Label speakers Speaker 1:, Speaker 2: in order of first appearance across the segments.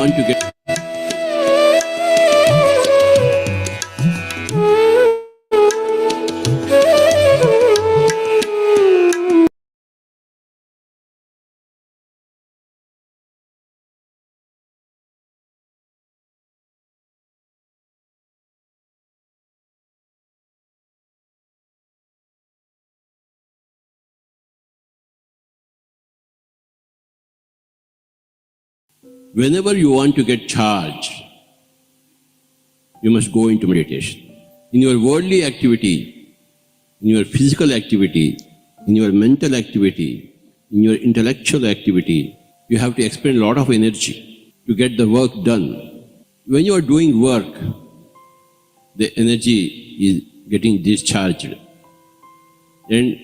Speaker 1: want to get whenever you want to get charged, you must go into meditation. In your worldly activity, in your physical activity, in your mental activity, in your intellectual activity, you have to expend a lot of energy to get the work done. When you are doing work, the energy is getting discharged. And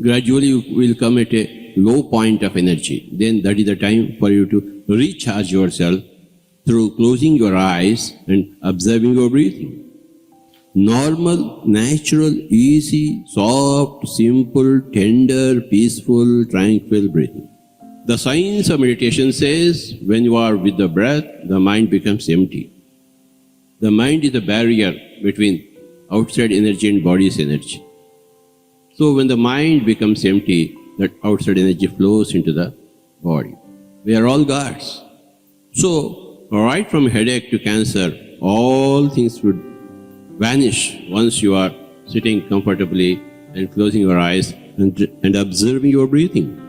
Speaker 1: gradually you will come at a low point of energy. Then that is the time for you to recharge yourself through closing your eyes and observing your breathing. Normal, natural, easy, soft, simple, tender, peaceful, tranquil breathing. The science of meditation says when you are with the breath, the mind becomes empty. The mind is the barrier between outside energy and body's energy. So when the mind becomes empty, that outside energy flows into the body. We are all gods. So right from headache to cancer, all things would vanish once you are sitting comfortably and closing your eyes and observing your breathing.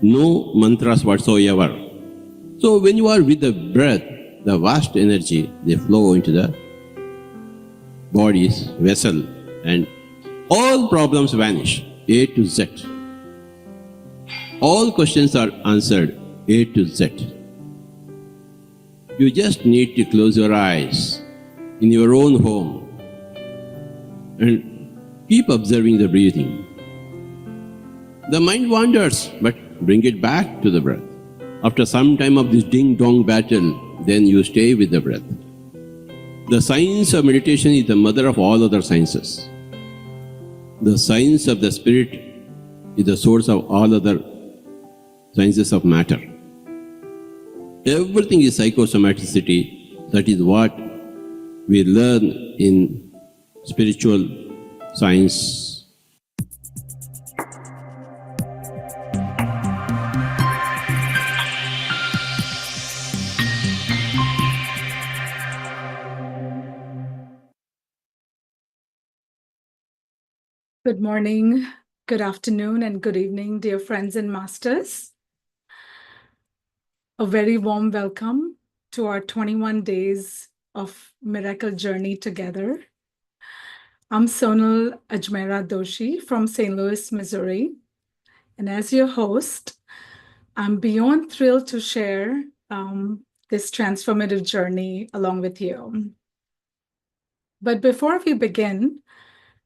Speaker 1: No mantras whatsoever. So when you are with the breath, the vast energy, they flow into the body's vessel and all problems vanish, A to Z. All questions are answered, A to Z. You just need to close your eyes in your own home and keep observing the breathing. The mind wanders, but bring it back to the breath. After some time of this ding-dong battle, then you stay with the breath. The science of meditation is the mother of all other sciences. The science of the spirit is the source of all other sciences of matter. Everything is psychosomaticity. That is what we learn in spiritual science.
Speaker 2: Good morning, good afternoon, and good evening, dear friends and masters. A very warm welcome to our 21 days of miracle journey together. I'm Sonal Ajmera Doshi from St. Louis, Missouri. And as your host, I'm beyond thrilled to share this transformative journey along with you. But before we begin,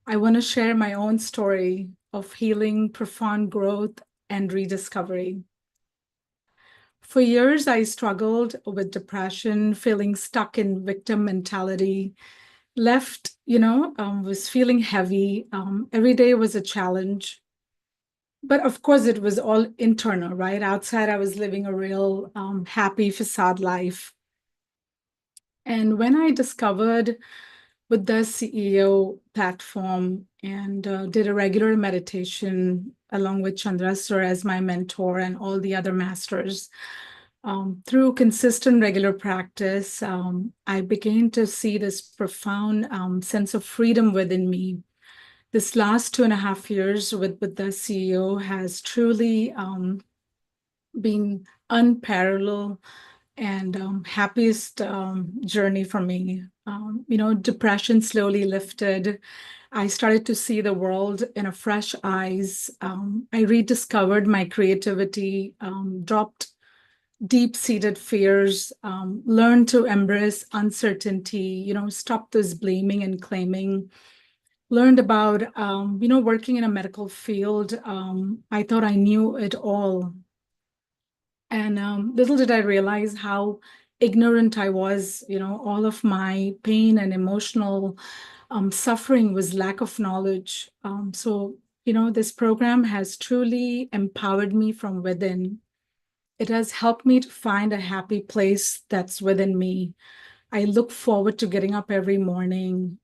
Speaker 2: I want to share my own story of healing, profound growth, and rediscovery. For years, I struggled with depression, feeling stuck in victim mentality, was feeling heavy. Every day was a challenge. But of course, it was all internal, right? Outside, I was living a real happy facade life. And when I discovered with the CEO platform and did a regular meditation along with Chandra Sir as my mentor and all the other masters. Through consistent regular practice, I began to see this profound sense of freedom within me. This last 2.5 years with the CEO has truly been unparalleled and happiest journey for me. Depression slowly lifted. I started to see the world in a fresh eyes. I rediscovered my creativity, dropped deep-seated fears, learned to embrace uncertainty, stop this blaming and claiming. Learned about, working in a medical field. I thought I knew it all. And little did I realize how ignorant I was. All of my pain and emotional suffering was lack of knowledge. So this program has truly empowered me from within. It has helped me to find a happy place that's within me. I look forward to getting up every morning.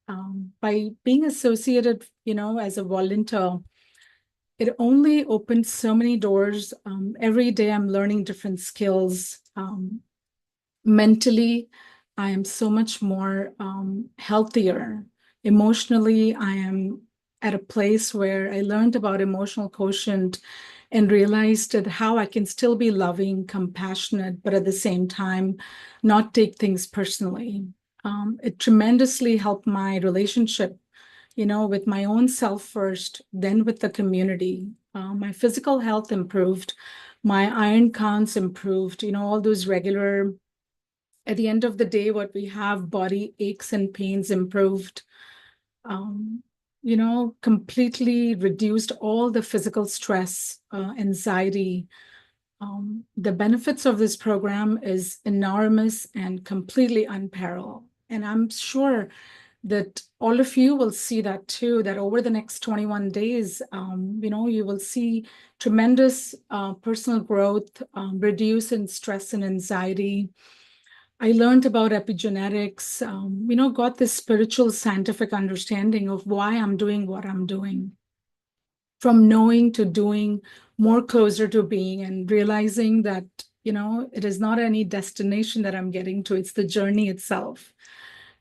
Speaker 2: By being associated, as a volunteer, it only opens so many doors. Every day I'm learning different skills. Mentally, I am so much more healthier. Emotionally, I am at a place where I learned about emotional quotient and realized that how I can still be loving, compassionate, but at the same time, not take things personally. It tremendously helped my relationship, with my own self first, then with the community. My physical health improved, my iron counts improved, all those regular, at the end of the day, what we have, body aches and pains improved. Completely reduced all the physical stress, anxiety. The benefits of this program is enormous and completely unparalleled. And I'm sure that all of you will see that too, that over the next 21 days, you will see tremendous personal growth, reduce in stress and anxiety. I learned about epigenetics, got this spiritual scientific understanding of why I'm doing what I'm doing. From knowing to doing, more closer to being, and realizing that, it is not any destination that I'm getting to, it's the journey itself.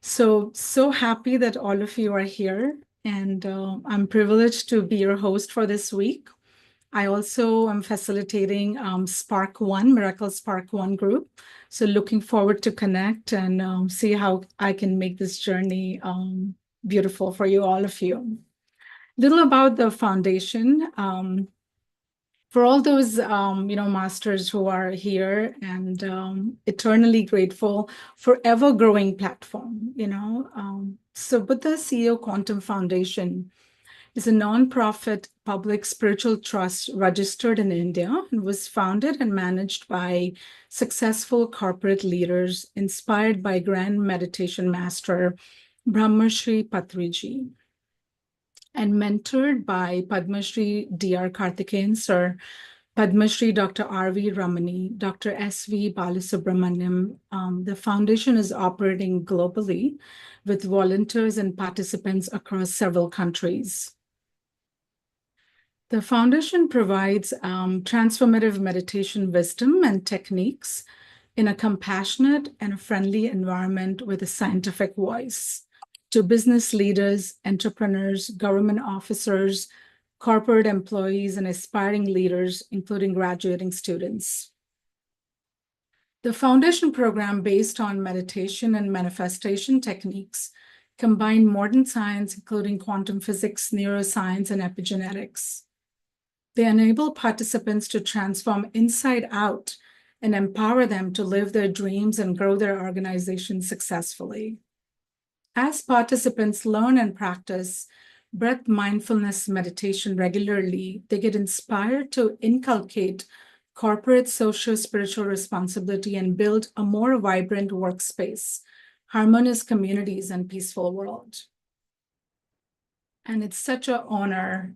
Speaker 2: So happy that all of you are here, and I'm privileged to be your host for this week. I also am facilitating Spark One, Miracle Spark One group. So looking forward to connect and see how I can make this journey beautiful for you, all of you. Little about the foundation. For all those, masters who are here, and eternally grateful for ever growing platform, So Buddha CEO Quantum Foundation is a nonprofit public spiritual trust registered in India and was founded and managed by successful corporate leaders inspired by Grand Meditation Master Brahmarshi Patriji and mentored by Padma Shri D.R. Karthikeyan Sir, Padma Shri Dr. R.V. Ramani, Dr. S.V. Balasubramaniam. The foundation is operating globally with volunteers and participants across several countries. The foundation provides transformative meditation wisdom and techniques in a compassionate and a friendly environment with a scientific voice to business leaders, entrepreneurs, government officers, corporate employees, and aspiring leaders, including graduating students. The foundation program, based on meditation and manifestation techniques, combine modern science, including quantum physics, neuroscience, and epigenetics. They enable participants to transform inside out and empower them to live their dreams and grow their organization successfully. As participants learn and practice breath mindfulness meditation regularly, they get inspired to inculcate corporate social spiritual responsibility and build a more vibrant workspace, harmonious communities, and peaceful world. And it's such an honor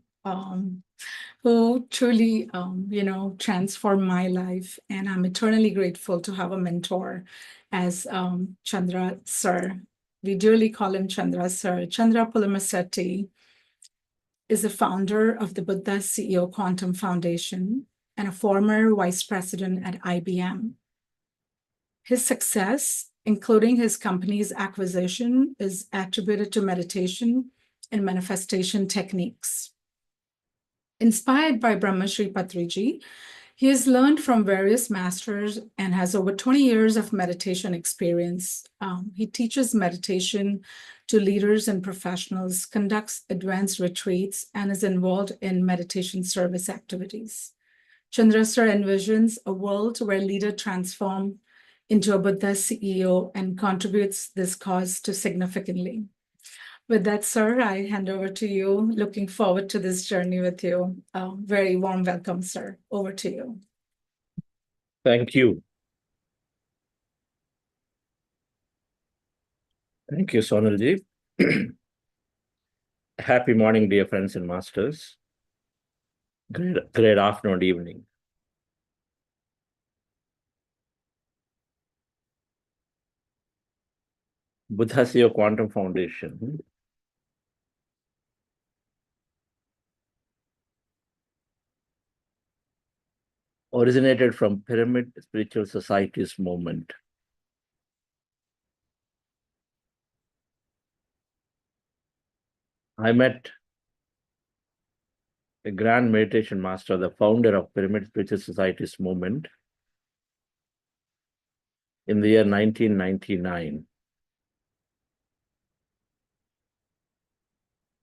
Speaker 2: who truly, transformed my life. And I'm eternally grateful to have a mentor as Chandra Sir. We dearly call him Chandra Sir. Chandra Pulamasetti is the founder of the Buddha CEO Quantum Foundation and a former vice president at IBM. His success, including his company's acquisition, is attributed to meditation and manifestation techniques. Inspired by Brahmarshi Patriji, he has learned from various masters and has over 20 years of meditation experience. He teaches meditation to leaders and professionals, conducts advanced retreats, and is involved in meditation service activities. Chandra Sir envisions a world where leaders transform into a Buddha CEO and contributes this cause to significantly. With that, sir, I hand over to you. Looking forward to this journey with you. Very warm welcome, sir. Over to you.
Speaker 3: Thank you. Thank you, Sonalji. Happy morning, dear friends and masters. Great afternoon, evening. Buddhasio Quantum Foundation. Originated from Pyramid Spiritual Societies movement. I met a grand meditation master, the founder of Pyramid Spiritual Societies movement, in the year 1999.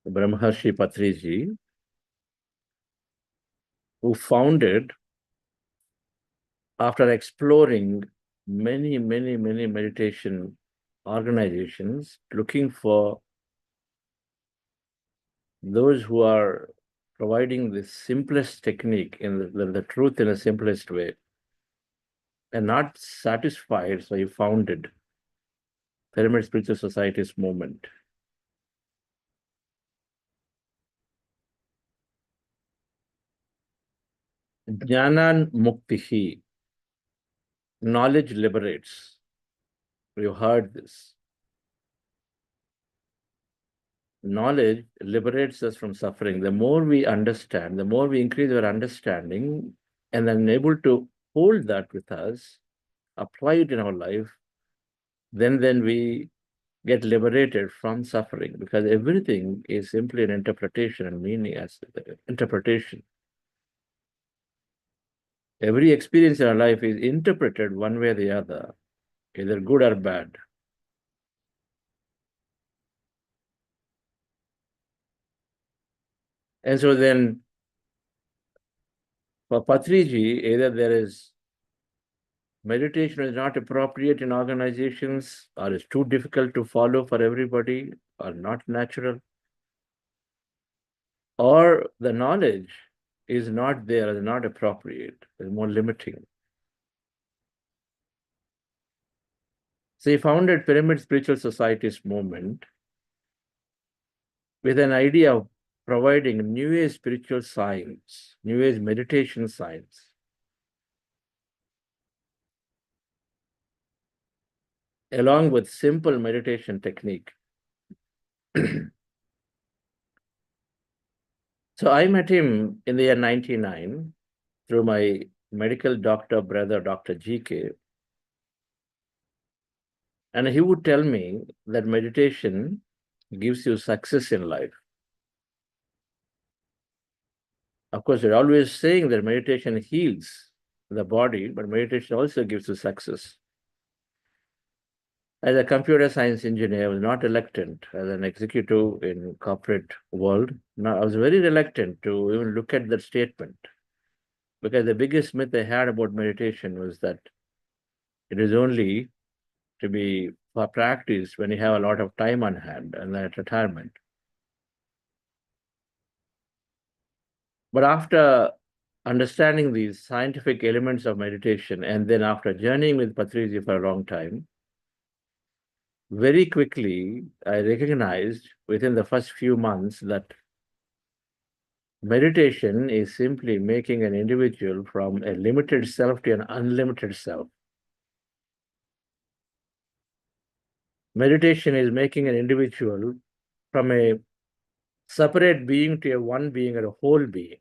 Speaker 3: Brahmarshi Patriji, who founded, after exploring many meditation organizations, looking for those who are providing the simplest technique in the truth in the simplest way, and not satisfied, so he founded Pyramid Spiritual Societies movement. Jnanan Muktihi, knowledge liberates. You heard this. Knowledge liberates us from suffering. The more we understand, the more we increase our understanding, and then able to hold that with us, apply it in our life, then we get liberated from suffering, because everything is simply an interpretation and meaning as interpretation. Every experience in our life is interpreted one way or the other, either good or bad. And so then, for Patriji, either there is meditation is not appropriate in organizations, or is too difficult to follow for everybody, or not natural, or the knowledge is not there, is not appropriate, is more limiting. So he founded Pyramid Spiritual Societies movement with an idea of providing New Age spiritual science, New Age meditation science, along with simple meditation technique. So I met him in the year 1999 through my medical doctor brother, Dr. GK. And he would tell me that meditation gives you success in life. Of course, you're always saying that meditation heals the body, but meditation also gives you success. As a computer science engineer, I was not reluctant as an executive in corporate world. Now, I was very reluctant to even look at that statement, because the biggest myth I had about meditation was that it is only to be for practice when you have a lot of time on hand and at retirement. But after understanding these scientific elements of meditation, and then after journeying with Patriji for a long time, very quickly I recognized within the first few months that meditation is simply making an individual from a limited self to an unlimited self. Meditation is making an individual from a separate being to a one being or a whole being.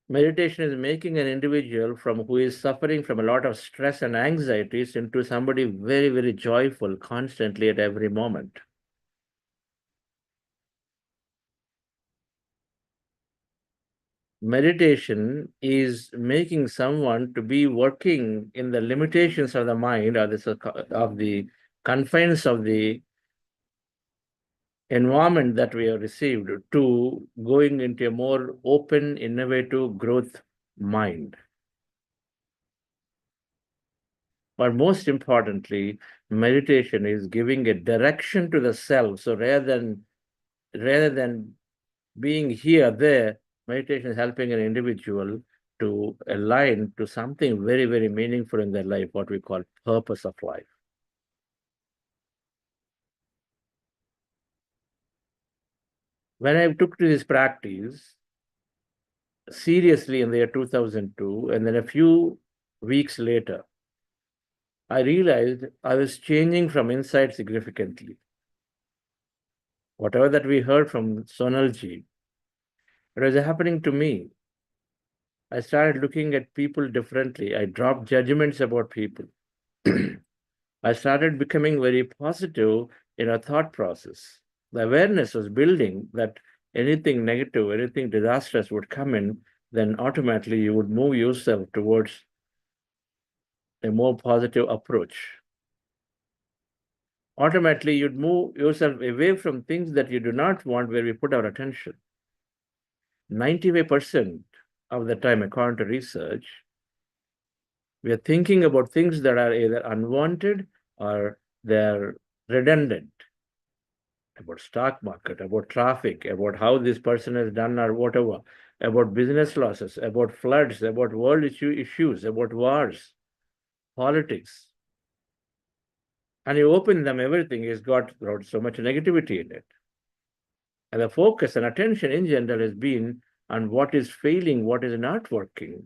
Speaker 3: Meditation is making an individual from who is suffering from a lot of stress and anxieties into somebody very joyful constantly at every moment. Meditation is making someone to be working in the limitations of the mind, or of the confines of the environment that we have received, to going into a more open, innovative growth mind. But most importantly, meditation is giving a direction to the self. So rather than being here, there, meditation is helping an individual to align to something very meaningful in their life, what we call purpose of life. When I took to this practice seriously in the year 2002, and then a few weeks later, I realized I was changing from inside significantly. Whatever that we heard from Sonalji, it was happening to me. I started looking at people differently. I dropped judgments about people. I started becoming very positive in a thought process. The awareness was building that anything negative, anything disastrous would come in, then automatically you would move yourself towards a more positive approach. Automatically, you'd move yourself away from things that you do not want where we put our attention. 95% of the time, according to research, we are thinking about things that are either unwanted or they're redundant. About stock market, about traffic, about how this person has done or whatever, about business losses, about floods, about world issues, about wars, politics. And you open them, everything has got so much negativity in it. And the focus and attention in general has been on what is failing, what is not working.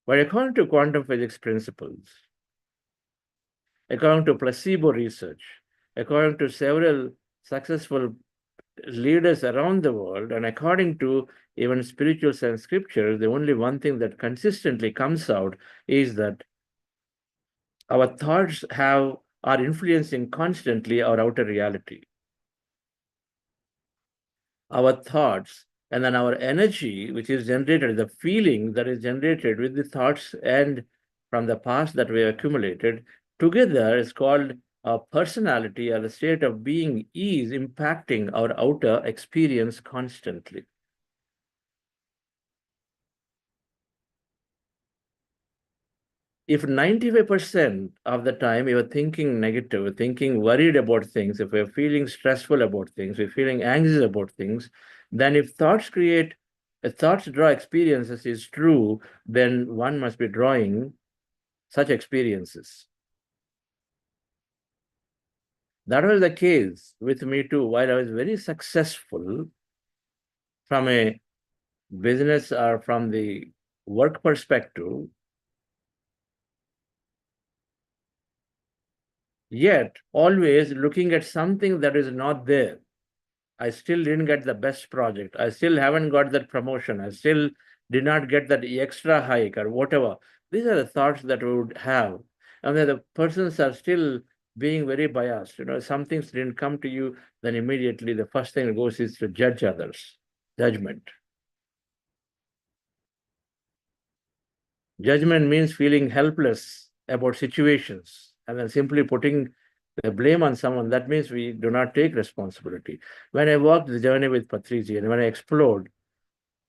Speaker 3: But according to quantum physics principles, according to placebo research, according to several successful leaders around the world, and according to even spiritual science scriptures, the only one thing that consistently comes out is that our thoughts are influencing constantly our outer reality. Our thoughts and then our energy, which is generated, the feeling that is generated with the thoughts and from the past that we have accumulated, together is called a personality, or the state of being is impacting our outer experience constantly. If 95% of the time we were thinking negative, thinking worried about things, if we're feeling stressful about things, we're feeling anxious about things, then if thoughts draw experiences is true, then one must be drawing such experiences. That was the case with me too. While I was very successful from a business or from the work perspective, yet always looking at something that is not there. I still didn't get the best project. I still haven't got that promotion. I still did not get that extra hike or whatever. These are the thoughts that we would have. And then the persons are still being very biased. Some things didn't come to you, then immediately the first thing that goes is to judge others. Judgment. Judgment means feeling helpless about situations and then simply putting the blame on someone. That means we do not take responsibility. When I walked the journey with Patriji and when I explored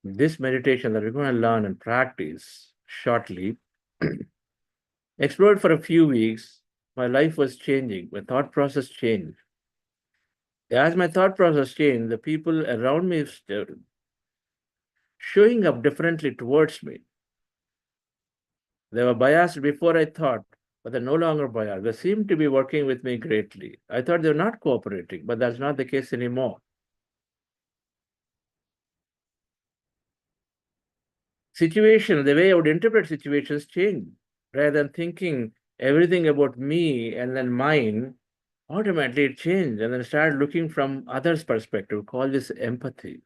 Speaker 3: this meditation that we're going to learn and practice shortly, explored for a few weeks, my life was changing. My thought process changed. As my thought process changed, the people around me started showing up differently towards me. They were biased before, I thought, but they're no longer biased. They seem to be working with me greatly. I thought they were not cooperating, but that's not the case anymore. Situation, the way I would interpret situations changed. Rather than thinking everything about me and then mine, automatically it changed and then started looking from others' perspective. Call this empathy.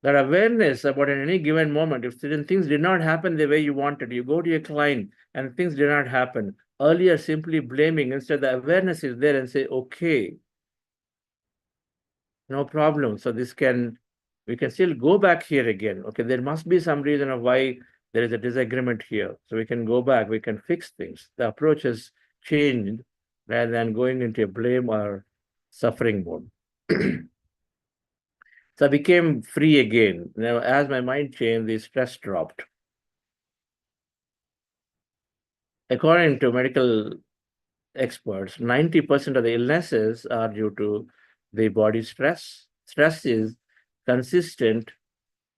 Speaker 3: That awareness about in any given moment, if certain things did not happen the way you wanted, you go to your client and things did not happen. Earlier, simply blaming, instead the awareness is there and say, okay, no problem. So we can still go back here again. Okay, there must be some reason of why there is a disagreement here. So we can go back, we can fix things. The approach has changed rather than going into a blame or suffering mode. So I became free again. Now, as my mind changed, the stress dropped. According to medical experts, 90% of the illnesses are due to the body stress. Stress is consistent,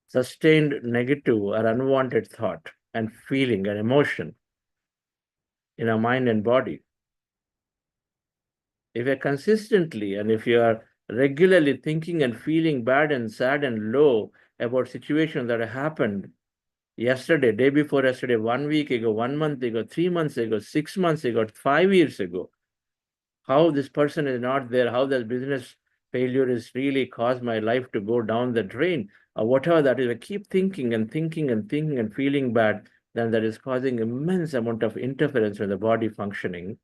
Speaker 3: sustained negative or unwanted thought and feeling and emotion in our mind and body. If you're consistently and if you are regularly thinking and feeling bad and sad and low about situations that have happened, yesterday, day before yesterday, 1 week ago, 1 month ago, 3 months ago, 6 months ago, 5 years ago, how this person is not there, how the business failure is really caused my life to go down the drain, or whatever that is. I keep thinking and thinking and thinking and feeling bad, then that is causing immense amount of interference with the body functioning.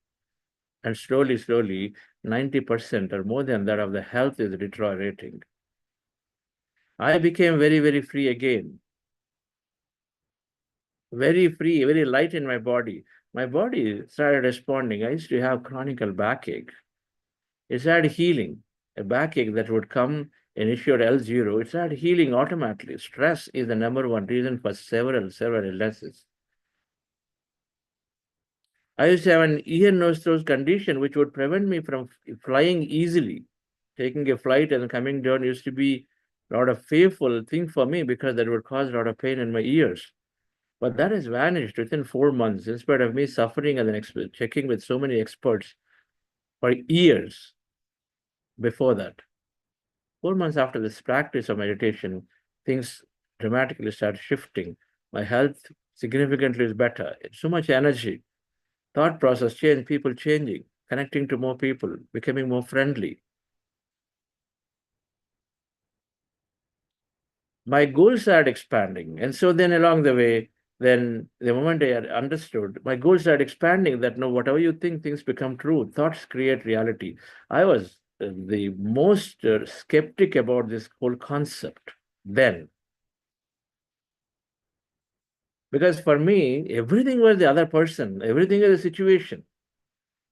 Speaker 3: And slowly, 90% or more than that of the health is deteriorating. I became very, very free again. Very free, very light in my body. My body started responding. I used to have chronic backache. It started healing. A backache that would come an issue at L0, it started healing automatically. Stress is the number one reason for several illnesses. I used to have an ear, nose, throat condition which would prevent me from flying easily. Taking a flight and coming down used to be a lot of fearful thing for me because that would cause a lot of pain in my ears. But that has vanished within 4 months, in spite of me suffering and then checking with so many experts for years before that. 4 months after this practice of meditation, things dramatically start shifting. My health significantly is better. It's so much energy. Thought process change, people changing, connecting to more people, becoming more friendly. My goals started expanding. And so then along the way, then the moment I had understood, my goals started expanding that no, whatever you think, things become true. Thoughts create reality. I was the most skeptic about this whole concept then. Because for me, everything was the other person, everything is a situation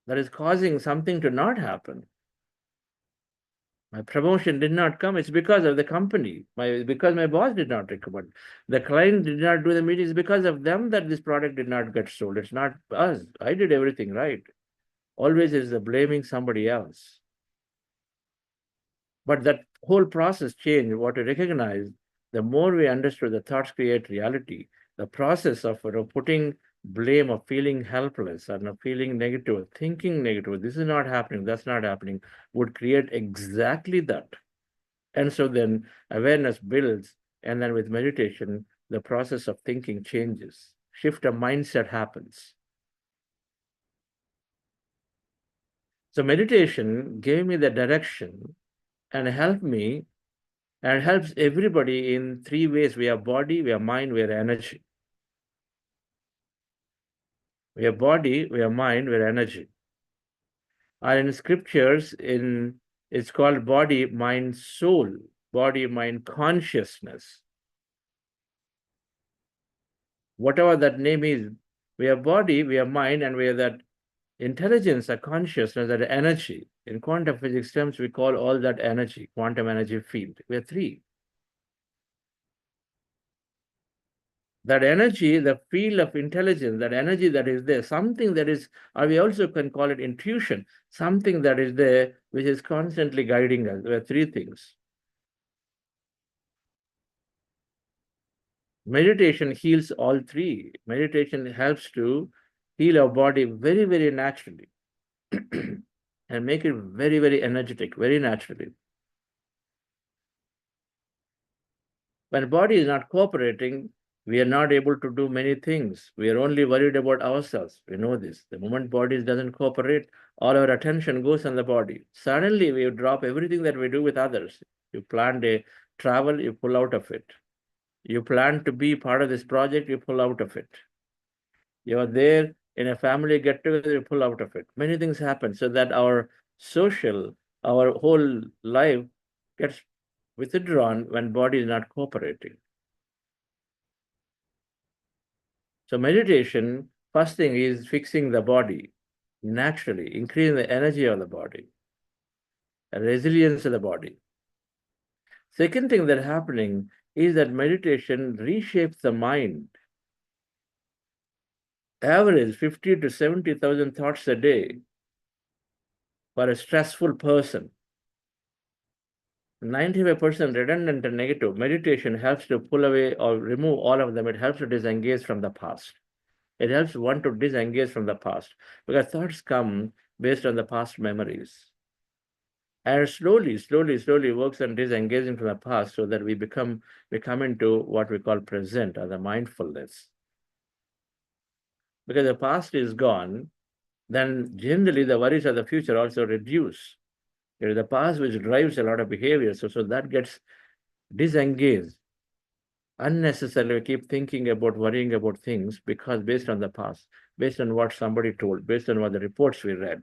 Speaker 3: that is causing something to not happen. My promotion did not come. It's because of the company. Because my boss did not recommend. The client did not do the meetings because of them that this product did not get sold. It's not us. I did everything right. Always is the blaming somebody else. But that whole process changed. What we recognized, the more we understood the thoughts create reality, the process of putting blame or feeling helpless or feeling negative, or thinking negative, this is not happening, that's not happening, would create exactly that. And so then awareness builds, and then with meditation, the process of thinking changes. Shift of mindset happens. So meditation gave me the direction and helped me and helps everybody in 3 ways. We have body, we have mind, we have energy. We have body, we have mind, we have energy. And in scriptures, it's called body, mind, soul, body, mind, consciousness. Whatever that name is, we have body, we have mind, and we have that intelligence, that consciousness, that energy. In quantum physics terms, we call all that energy, quantum energy field. We have 3. That energy, the field of intelligence, that energy that is there, something that is, or we also can call it intuition, something that is there, which is constantly guiding us. There are 3 things. Meditation heals all 3. Meditation helps to heal our body very, very naturally and make it very, very energetic, very naturally. When body is not cooperating, we are not able to do many things. We are only worried about ourselves. We know this. The moment body doesn't cooperate, all our attention goes on the body. Suddenly, we drop everything that we do with others. You planned a travel, you pull out of it. You plan to be part of this project, you pull out of it. You are there in a family get-together, you pull out of it. Many things happen so that our whole life gets withdrawn when body is not cooperating. So meditation, first thing is fixing the body naturally, increasing the energy of the body, and resilience of the body. Second thing that's happening is that meditation reshapes the mind. Average 50 to 70,000 thoughts a day for a stressful person. 95% redundant and negative. Meditation helps to pull away or remove all of them. It helps to disengage from the past. It helps one to disengage from the past because thoughts come based on the past memories. And slowly works on disengaging from the past so that we come into what we call present or the mindfulness. Because the past is gone, then generally the worries of the future also reduce. It is the past which drives a lot of behavior. So that gets disengaged. Unnecessarily we keep thinking about worrying about things because based on the past, based on what somebody told, based on what the reports we read.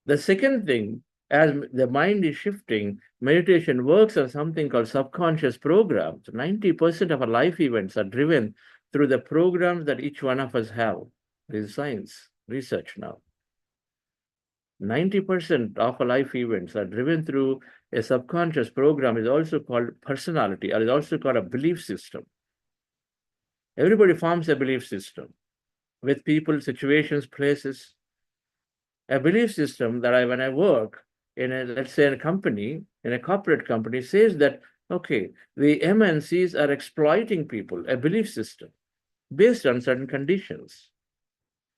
Speaker 3: The second thing, as the mind is shifting, meditation works on something called subconscious programs. 90% of our life events are driven through the programs that each one of us have. This is science, research now. 90% of our life events are driven through a subconscious program, is also called personality, or is also called a belief system. Everybody forms a belief system with people, situations, places. A belief system that when I work in let's say in a company, in a corporate company, says that, okay, the MNCs are exploiting people, a belief system based on certain conditions.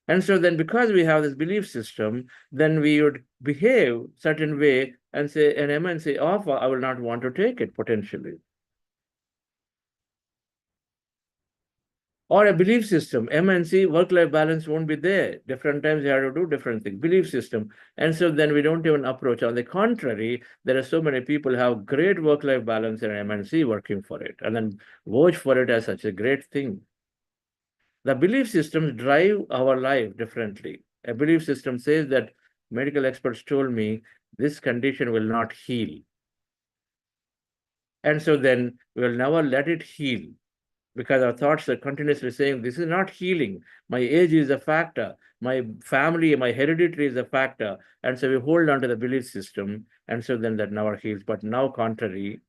Speaker 3: And so then because we have this belief system, then we would behave certain way and say an MNC offer, I will not want to take it potentially. Or a belief system, MNC, work-life balance won't be there. Different times you have to do different things, belief system. And so then we don't even approach. On the contrary, there are so many people who have great work-life balance in MNC working for it and then watch for it as such a great thing. The belief systems drive our life differently. A belief system says that medical experts told me this condition will not heal. And so then we'll never let it heal, because our thoughts are continuously saying, this is not healing. My age is a factor. My family, my hereditary is a factor. And so we hold on to the belief system. And so then that never heals. But now contrary,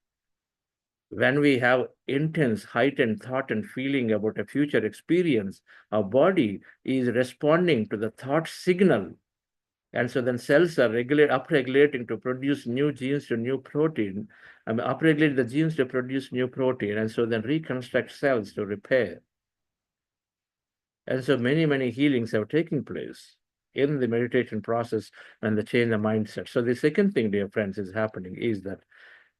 Speaker 3: when we have intense, heightened thought and feeling about a future experience, our body is responding to the thought signal. And so then cells are upregulating to produce new genes to new protein. Upregulate the genes to produce new protein, and so then reconstruct cells to repair. And so many healings have taken place in the meditation process and the change the mindset. So the second thing, dear friends, is happening is that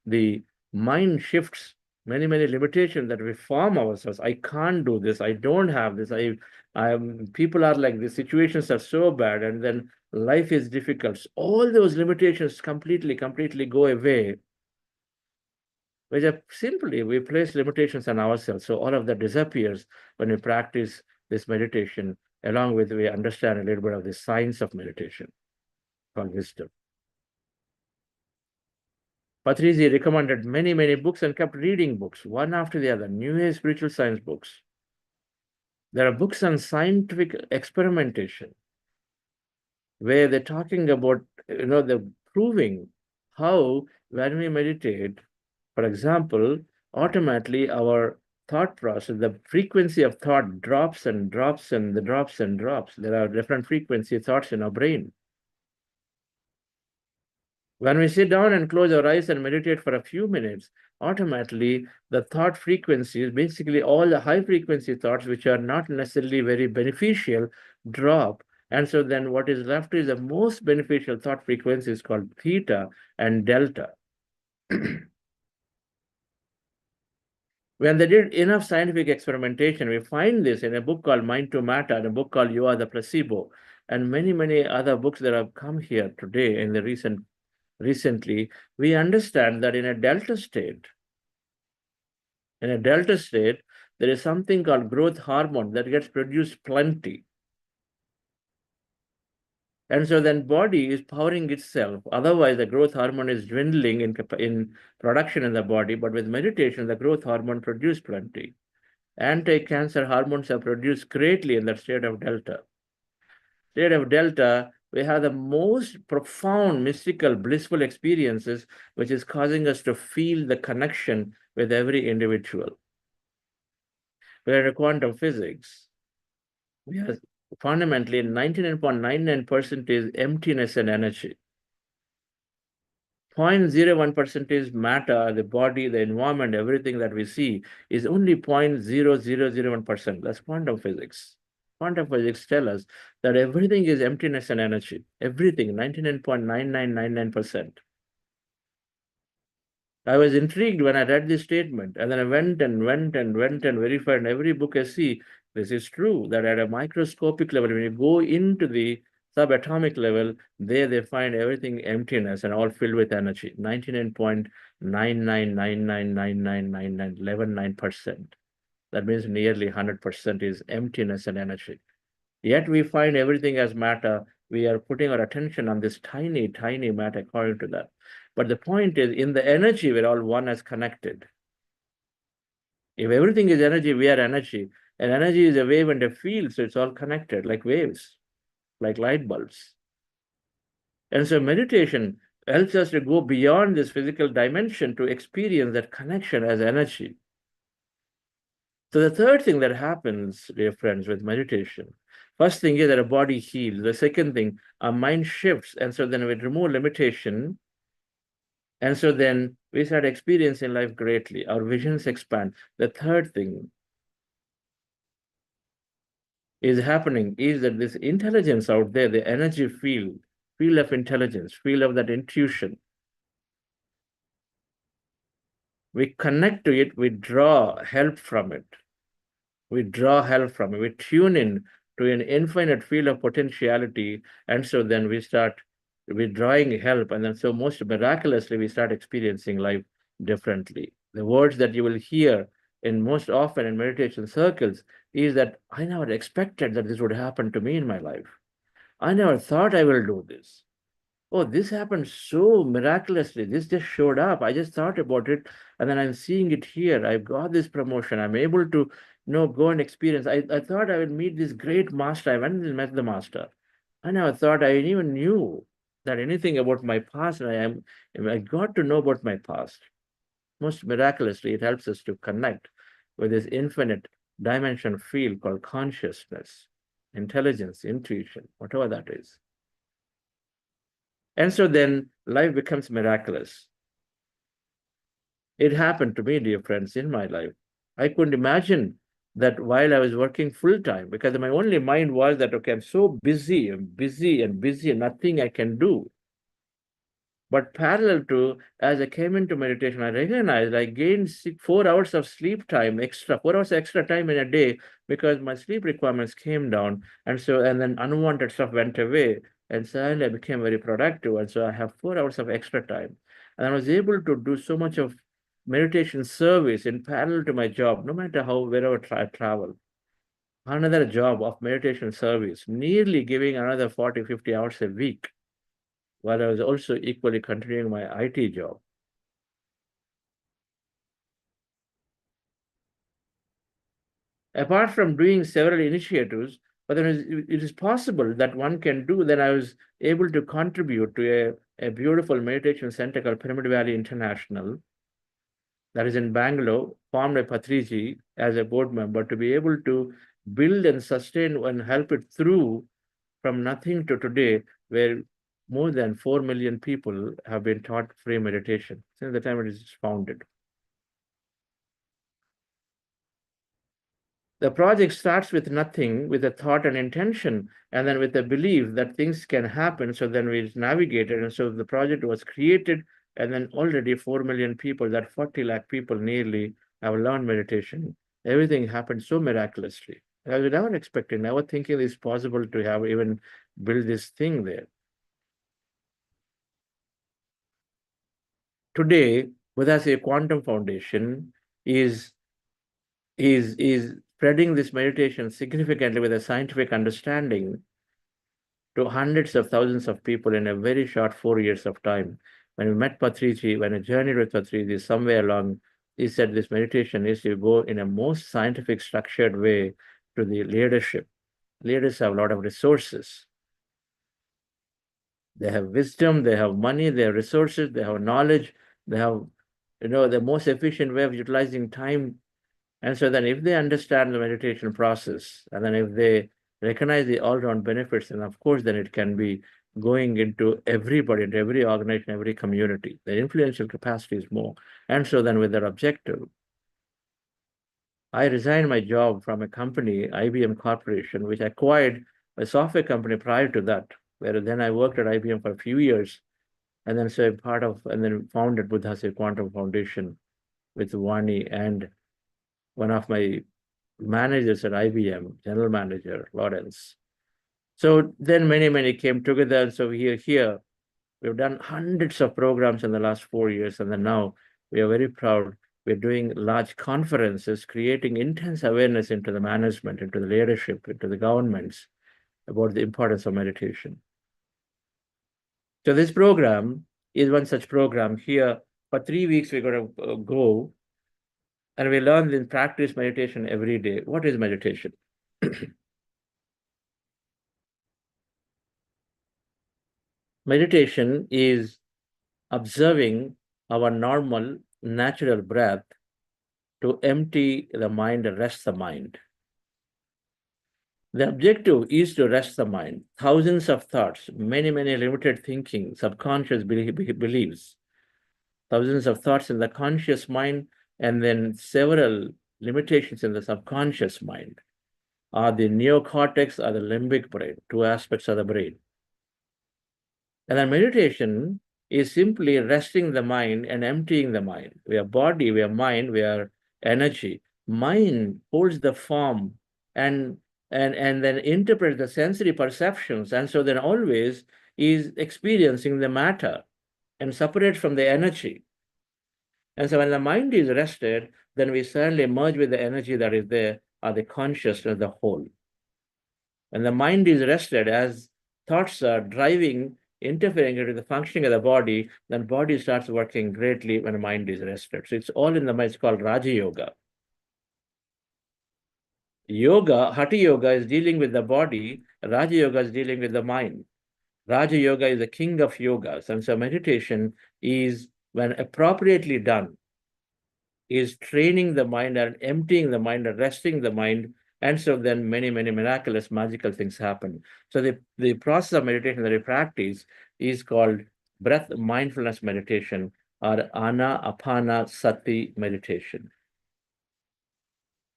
Speaker 3: the mind shifts. Many limitations that we form ourselves. I can't do this. I don't have this. People are like, the situations are so bad, and then life is difficult. All those limitations completely go away. Which are simply, we place limitations on ourselves. So all of that disappears when we practice this meditation, along with we understand a little bit of the science of meditation called wisdom. Patrizi recommended many books and kept reading books, one after the other, New Age spiritual science books. There are books on scientific experimentation, where they're talking about, they're proving how when we meditate, for example, automatically our thought process, the frequency of thought drops and drops. There are different frequency thoughts in our brain. When we sit down and close our eyes and meditate for a few minutes, automatically the thought frequencies, basically all the high frequency thoughts, which are not necessarily very beneficial, drop. And so then what is left is the most beneficial thought frequencies called theta and delta. When they did enough scientific experimentation, we find this in a book called Mind to Matter, and a book called You Are the Placebo, and many other books that have come here today in the recently, we understand that in a delta state, there is something called growth hormone that gets produced plenty. And so then body is powering itself. Otherwise, the growth hormone is dwindling in production in the body. But with meditation, the growth hormone produces plenty. Anti-cancer hormones are produced greatly in that state of delta. State of delta, we have the most profound, mystical, blissful experiences, which is causing us to feel the connection with every individual. We are in quantum physics. We are fundamentally 99.99% is emptiness and energy. 0.01% is matter, the body, the environment, everything that we see is only 0.0001%. That's quantum physics. Quantum physics tell us that everything is emptiness and energy. Everything, 99.9999%. I was intrigued when I read this statement, and then I went and verified in every book I see. This is true, that at a microscopic level, when you go into the subatomic level, there they find everything emptiness and all filled with energy. 99.9999999911.9%. That means nearly 100% is emptiness and energy. Yet we find everything as matter. We are putting our attention on this tiny, tiny matter according to that. But the point is, in the energy, we're all one as connected. If everything is energy, we are energy. And energy is a wave and a field, so it's all connected like waves, like light bulbs. And so meditation helps us to go beyond this physical dimension to experience that connection as energy. So the third thing that happens, dear friends, with meditation, first thing is that our body heals. The second thing, our mind shifts. And so then we remove limitation. And so then we start experiencing life greatly. Our visions expand. The third thing is happening is that this intelligence out there, the energy field of intelligence, field of that intuition, we connect to it, we draw help from it. We draw help from it. We tune in to an infinite field of potentiality. And so then we're drawing help. And then so most miraculously, we start experiencing life differently. The words that you will hear in most often in meditation circles is that I never expected that this would happen to me in my life. I never thought I will do this. Oh, this happened so miraculously. This just showed up. I just thought about it, and then I'm seeing it here. I've got this promotion. I'm able to, go and experience. I thought I would meet this great master. I went and met the master. I never thought I even knew that anything about my past. And I got to know about my past. Most miraculously, it helps us to connect with this infinite dimension field called consciousness, intelligence, intuition, whatever that is. And so then life becomes miraculous. It happened to me, dear friends, in my life. I couldn't imagine that while I was working full time, because my only mind was that, okay, I'm so busy and nothing I can do. But parallel to, as I came into meditation, I recognized I gained 4 hours of sleep time extra, 4 hours extra time in a day because my sleep requirements came down. And then unwanted stuff went away. And suddenly I became very productive. And so I have 4 hours of extra time. And I was able to do so much of meditation service in parallel to my job, no matter wherever I travel. Another job of meditation service, nearly giving another 40, 50 hours a week, while I was also equally continuing my IT job. Apart from doing several initiatives, but then it is possible that one can do, then I was able to contribute to a beautiful meditation center called Pyramid Valley International, that is in Bangalore, formed by Patriji as a board member, to be able to build and sustain and help it through from nothing to today, where more than 4 million people have been taught free meditation since the time it is founded. The project starts with nothing, with a thought and intention, and then with a belief that things can happen. So then we navigated, and so the project was created, and then already 4 million people, that 40 lakh people nearly, have learned meditation. Everything happened so miraculously. I was never expecting, never thinking it's possible to have even build this thing there. Today, Buddha's Quantum Foundation is spreading this meditation significantly with a scientific understanding to hundreds of thousands of people in a very short 4 years of time. When we met Patriji, when I journeyed with Patriji, somewhere along, he said this meditation is to go in a most scientific, structured way to the leadership. Leaders have a lot of resources. They have wisdom, they have money, they have resources, they have knowledge, they have, the most efficient way of utilizing time. And so then if they understand the meditation process, and then if they recognize the all-round benefits, and of course, then it can be going into everybody, into every organization, every community. The influential capacity is more. And so then with their objective, I resigned my job from a company, IBM Corporation, which acquired a software company prior to that, where then I worked at IBM for a few years, and then then founded Buddha Seva Quantum Foundation with Vani and one of my managers at IBM, general manager, Lawrence. So then many came together. And so here, we've done hundreds of programs in the last 4 years. And then now we are very proud. We're doing large conferences, creating intense awareness into the management, into the leadership, into the governments about the importance of meditation. So this program is one such program. Here for 3 weeks, we're going to go and we learn and practice meditation every day. What is meditation? Meditation is observing our normal, natural breath to empty the mind and rest the mind. The objective is to rest the mind. Thousands of thoughts, many limited thinking, subconscious beliefs, thousands of thoughts in the conscious mind, and then several limitations in the subconscious mind are the neocortex or the limbic brain, two aspects of the brain. And then meditation is simply resting the mind and emptying the mind. We are body, we are mind, we are energy. Mind holds the form and then interprets the sensory perceptions. And so then always is experiencing the matter and separates from the energy. And so when the mind is rested, then we suddenly merge with the energy that is there, or the consciousness, the whole. When the mind is rested, as thoughts are driving, interfering into the functioning of the body, then body starts working greatly when the mind is rested. So it's all in the mind. It's called Raja Yoga. Hatha Yoga is dealing with the body. Raja Yoga is dealing with the mind. Raja Yoga is the king of yogas. And so meditation is, when appropriately done, is training the mind and emptying the mind and resting the mind. And so then many miraculous, magical things happen. So the process of meditation that we practice is called breath mindfulness meditation, or Anapana Sati meditation.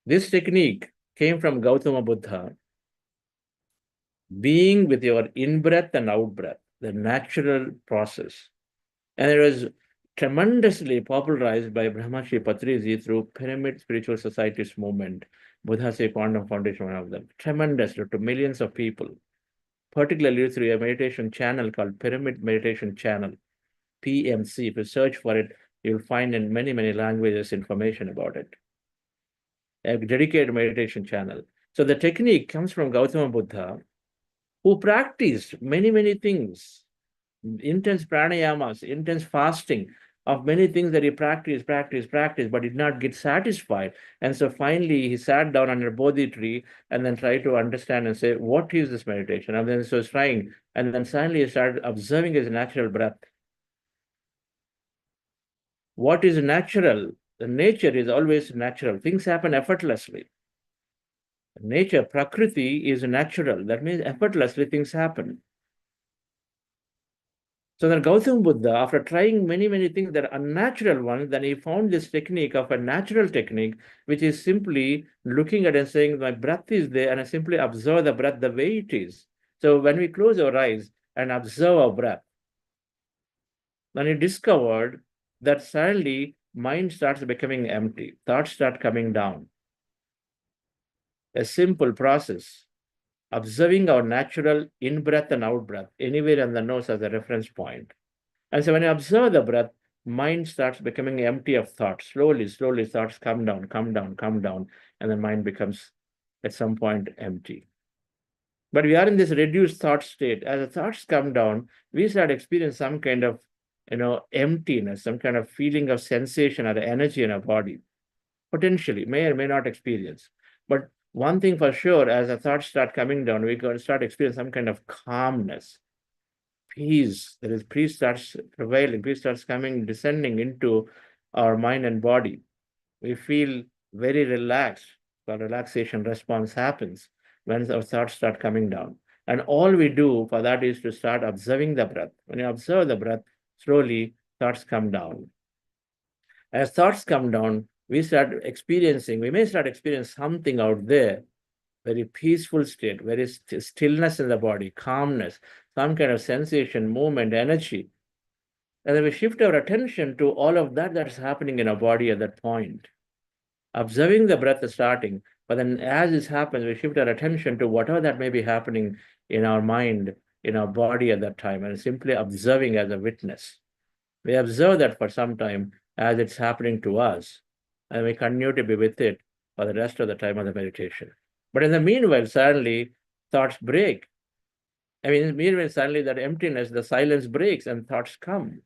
Speaker 3: This technique came from Gautama Buddha. Being with your in-breath and out-breath, the natural process. And it was tremendously popularized by Brahmarshi Patriji through Pyramid Spiritual Society's movement. Buddha Seva Quantum Foundation, one of them. Tremendous to millions of people, particularly through a meditation channel called Pyramid Meditation Channel, PMC. If you search for it, you'll find in many languages information about it. A dedicated meditation channel. So the technique comes from Gautama Buddha, who practiced many things, intense pranayamas, intense fasting, of many things that he practiced, but did not get satisfied. And so finally he sat down under a Bodhi tree and then tried to understand and say, what is this meditation? And then so he's trying, and then suddenly he started observing his natural breath. What is natural? The nature is always natural. Things happen effortlessly. Nature, Prakriti, is natural. That means effortlessly things happen. So then Gautam Buddha, after trying many things that are unnatural ones, then he found this technique of a natural technique, which is simply looking at and saying, my breath is there, and I simply observe the breath the way it is. So when we close our eyes and observe our breath, then he discovered that suddenly mind starts becoming empty, thoughts start coming down. A simple process. Observing our natural in-breath and out-breath, anywhere on the nose as a reference point. And so when you observe the breath, mind starts becoming empty of thoughts. Slowly thoughts come down, and the mind becomes at some point empty. But we are in this reduced thought state. As the thoughts come down, we start experiencing some kind of emptiness, some kind of feeling of sensation or energy in our body. Potentially, may or may not experience. But one thing for sure, as the thoughts start coming down, we're going to start experiencing some kind of calmness, peace. There is peace starts prevailing, peace starts descending into our mind and body. We feel very relaxed. The relaxation response happens when our thoughts start coming down. And all we do for that is to start observing the breath. When you observe the breath, slowly thoughts come down. As thoughts come down, we may start experiencing something out there, very peaceful state, very stillness in the body, calmness, some kind of sensation, movement, energy. And then we shift our attention to all of that that's happening in our body at that point. Observing the breath is starting, but then as this happens, we shift our attention to whatever that may be happening in our mind, in our body at that time, and simply observing as a witness. We observe that for some time as it's happening to us, and we continue to be with it for the rest of the time of the meditation. But in the meanwhile, suddenly thoughts break. I mean, in the meanwhile, suddenly that emptiness, the silence breaks and thoughts come.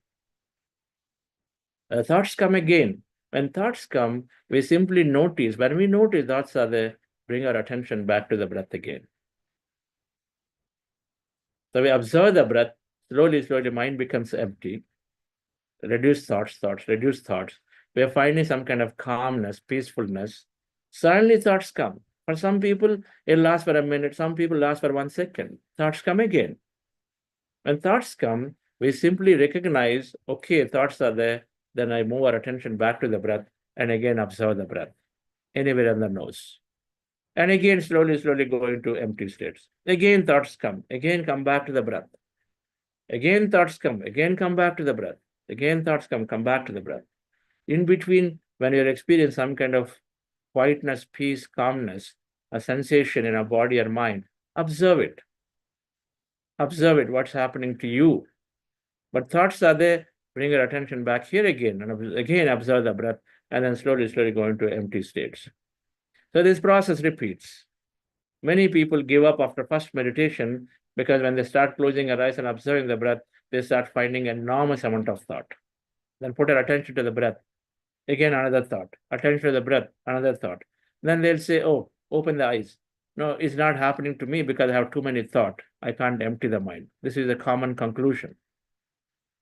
Speaker 3: Thoughts come again. When thoughts come, we simply notice. When we notice thoughts are there, bring our attention back to the breath again. So we observe the breath. Slowly, slowly, mind becomes empty. Reduce thoughts, reduce thoughts. We are finding some kind of calmness, peacefulness. Suddenly thoughts come. For some people, it lasts for a minute. Some people last for 1 second. Thoughts come again. When thoughts come, we simply recognize, okay, thoughts are there. Then I move our attention back to the breath and again observe the breath anywhere on the nose. And again, slowly, slowly go into empty states. Again, thoughts come. Again, come back to the breath. Again, thoughts come. Again, come back to the breath. Again, thoughts come back to the breath. In between, when you're experiencing some kind of quietness, peace, calmness, a sensation in our body or mind, observe it. Observe it, what's happening to you. But thoughts are there, bring your attention back here again, and again observe the breath, and then slowly, slowly go into empty states. So this process repeats. Many people give up after first meditation because when they start closing their eyes and observing the breath, they start finding enormous amount of thought. Then put their attention to the breath. Again, another thought. Attention to the breath, another thought. Then they'll say, oh, open the eyes. No, it's not happening to me because I have too many thoughts. I can't empty the mind. This is a common conclusion.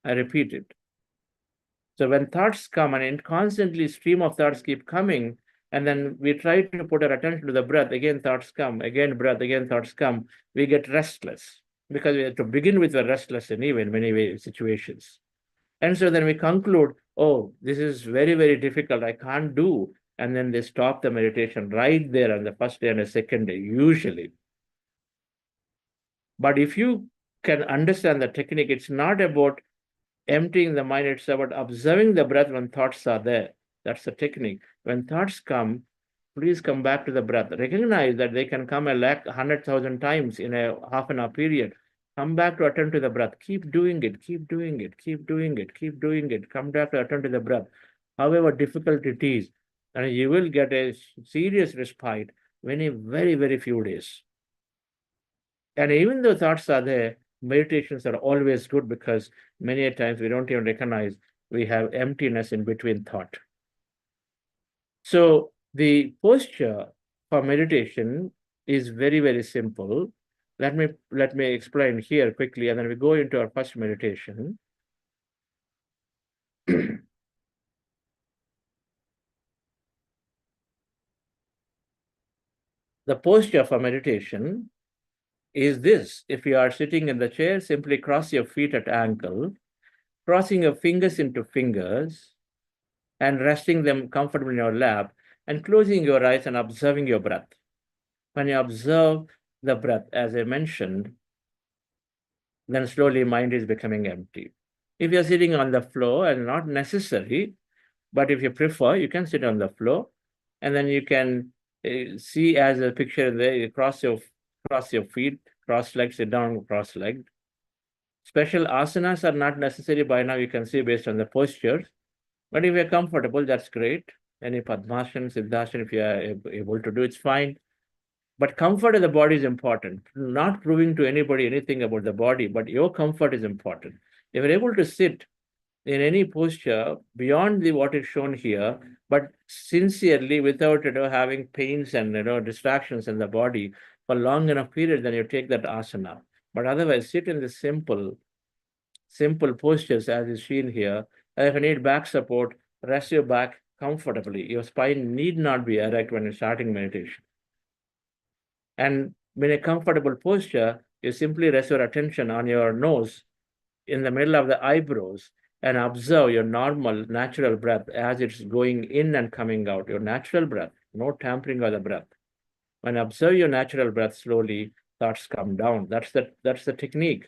Speaker 3: I repeat it. So when thoughts come and constantly stream of thoughts keep coming, and then we try to put our attention to the breath, again thoughts come, again breath, again thoughts come, we get restless because we have to begin with a restless in even many situations. And so then we conclude, oh, this is very, very difficult, I can't do. And then they stop the meditation right there on the first day and the second day, usually. But if you can understand the technique, it's not about emptying the mind, it's about observing the breath when thoughts are there. That's the technique. When thoughts come, please come back to the breath. Recognize that they can come 100,000 times in a half an hour period. Come back to attend to the breath. Keep doing it, keep doing it, keep doing it, keep doing it. Come back to attend to the breath. However difficult it is, and you will get a serious respite within very, very few days. And even though thoughts are there, meditations are always good because many times we don't even recognize we have emptiness in between thought. So the posture for meditation is very, very simple. Let me explain here quickly, and then we go into our first meditation. The posture for meditation is this. If you are sitting in the chair, simply cross your feet at ankle, crossing your fingers into fingers, and resting them comfortably in your lap, and closing your eyes and observing your breath. When you observe the breath, as I mentioned, then slowly mind is becoming empty. If you're sitting on the floor, and not necessary, but if you prefer, you can sit on the floor, and then you can see as a picture there, you cross your feet, cross-legged, sit down cross-legged. Special asanas are not necessary. By now you can see based on the postures. But if you're comfortable, that's great. Any Padmasana, Siddhasana, if you are able to do, it's fine. But comfort of the body is important. Not proving to anybody anything about the body, but your comfort is important. If you're able to sit in any posture beyond what is shown here, but sincerely without having pains and distractions in the body for long enough period, then you take that asana. But otherwise, sit in the simple postures as is seen here. And if you need back support, rest your back comfortably. Your spine need not be erect when you're starting meditation. And in a comfortable posture, you simply rest your attention on your nose in the middle of the eyebrows, and observe your normal, natural breath as it's going in and coming out, your natural breath, no tampering of the breath. When observe your natural breath slowly, thoughts come down. That's the technique.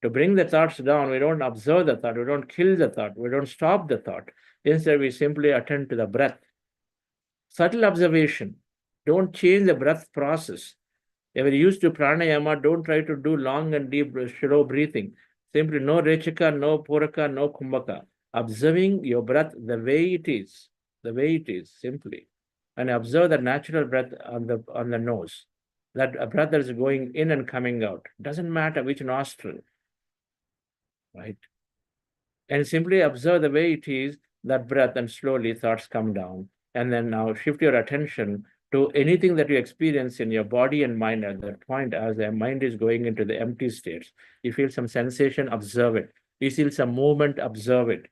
Speaker 3: To bring the thoughts down, we don't observe the thought, we don't kill the thought, we don't stop the thought. Instead, we simply attend to the breath. Subtle observation. Don't change the breath process. If you're used to pranayama, don't try to do long and deep, slow breathing. Simply no rechaka, no puraka, no kumbhaka. Observing your breath the way it is, simply. And observe the natural breath on the nose. That a breath that is going in and coming out. Doesn't matter which nostril, right? And simply observe the way it is, that breath, and slowly thoughts come down. And then now shift your attention to anything that you experience in your body and mind at that point, as the mind is going into the empty states. You feel some sensation, observe it. You feel some movement, observe it.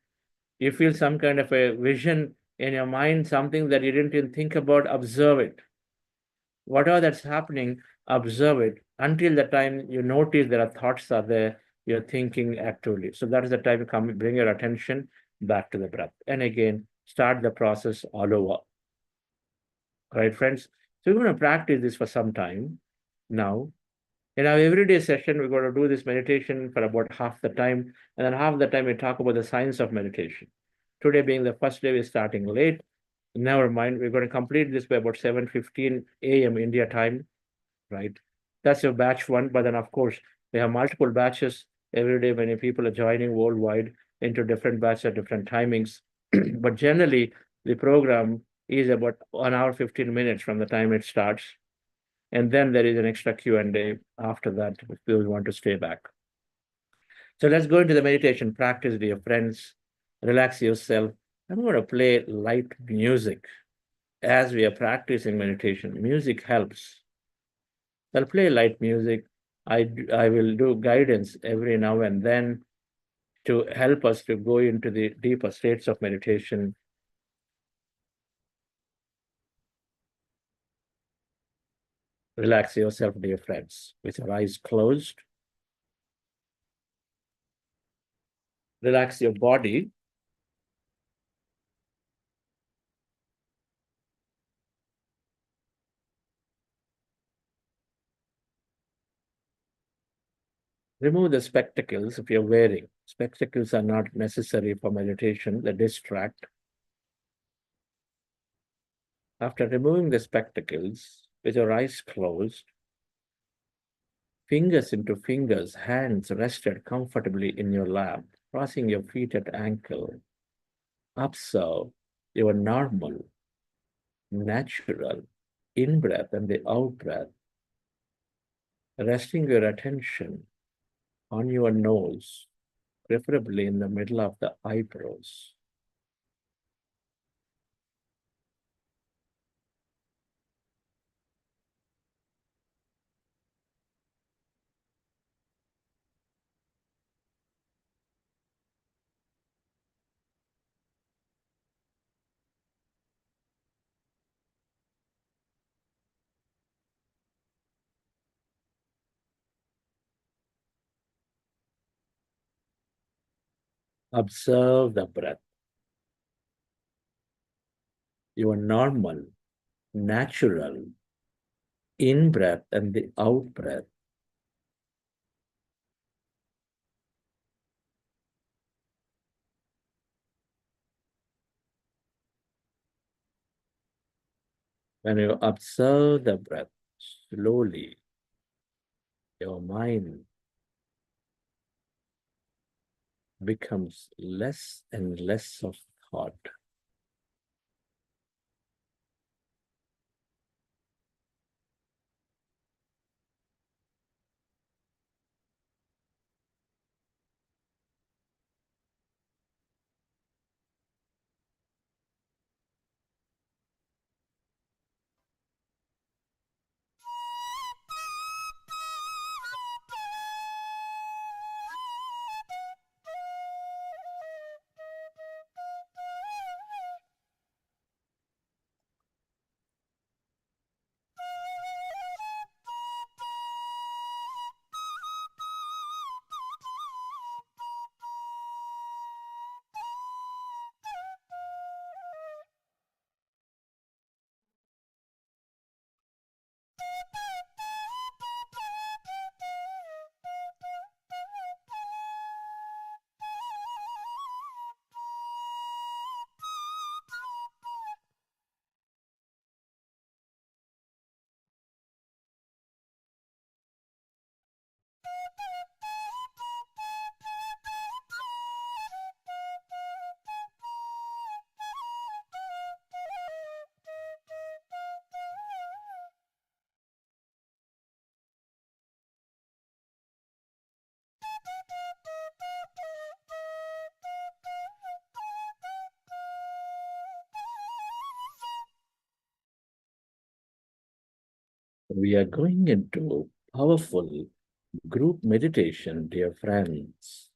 Speaker 3: You feel some kind of a vision in your mind, something that you didn't even think about, observe it. Whatever that's happening, observe it until the time you notice there are thoughts are there, you're thinking actively. So that is the time you come, bring your attention back to the breath. And again, start the process all over. All right, friends? So we're going to practice this for some time now. In our everyday session, we're going to do this meditation for about half the time. And then half the time, we talk about the science of meditation. Today being the first day, we're starting late. Never mind, we're going to complete this by about 7:15 a.m. India time, right? That's your batch one. But then, of course, we have multiple batches every day. Many people are joining worldwide into different batches at different timings. But generally, the program is about 1 hour, 15 minutes from the time it starts. And then there is an extra Q&A after that if people want to stay back. So let's go into the meditation practice, dear friends. Relax yourself. I'm going to play light music as we are practicing meditation. Music helps. I'll play light music. I will do guidance every now and then to help us to go into the deeper states of meditation. Relax yourself, dear friends, with your eyes closed. Relax your body. Remove the spectacles if you're wearing. Spectacles are not necessary for meditation, they distract. After removing the spectacles, with your eyes closed, fingers into fingers, hands rested comfortably in your lap, crossing your feet at ankle. Observe your normal, natural in-breath and the out-breath, resting your attention on your nose, preferably in the middle of the eyebrows. Observe the breath, your normal, natural in-breath and the out-breath. When you observe the breath slowly, your mind becomes less and less of thought. We are going into powerful group meditation, dear friends.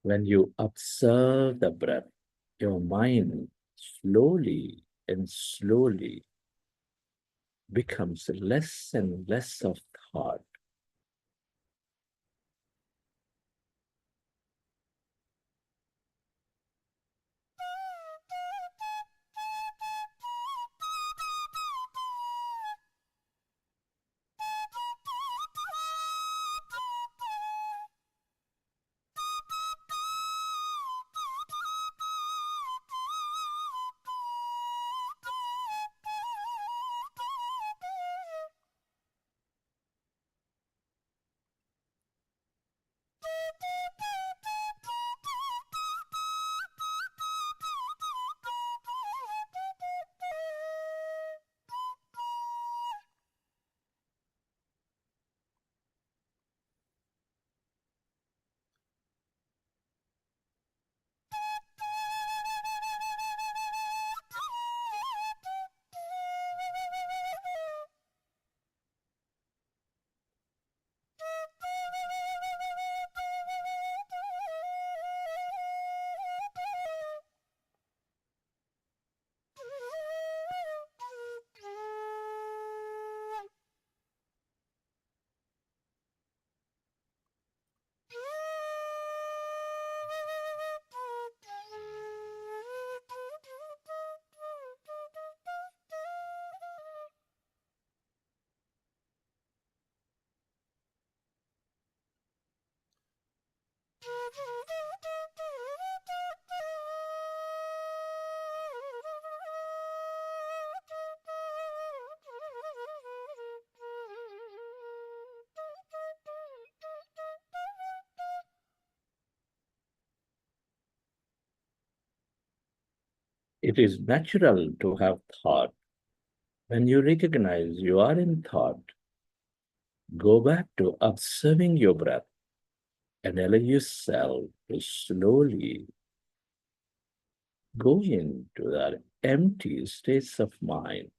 Speaker 3: When you observe the breath, your mind slowly and slowly becomes less and less of thought. It is natural to have thought. When you recognize you are in thought, go back to observing your breath and allow yourself to slowly go into that empty states of mind.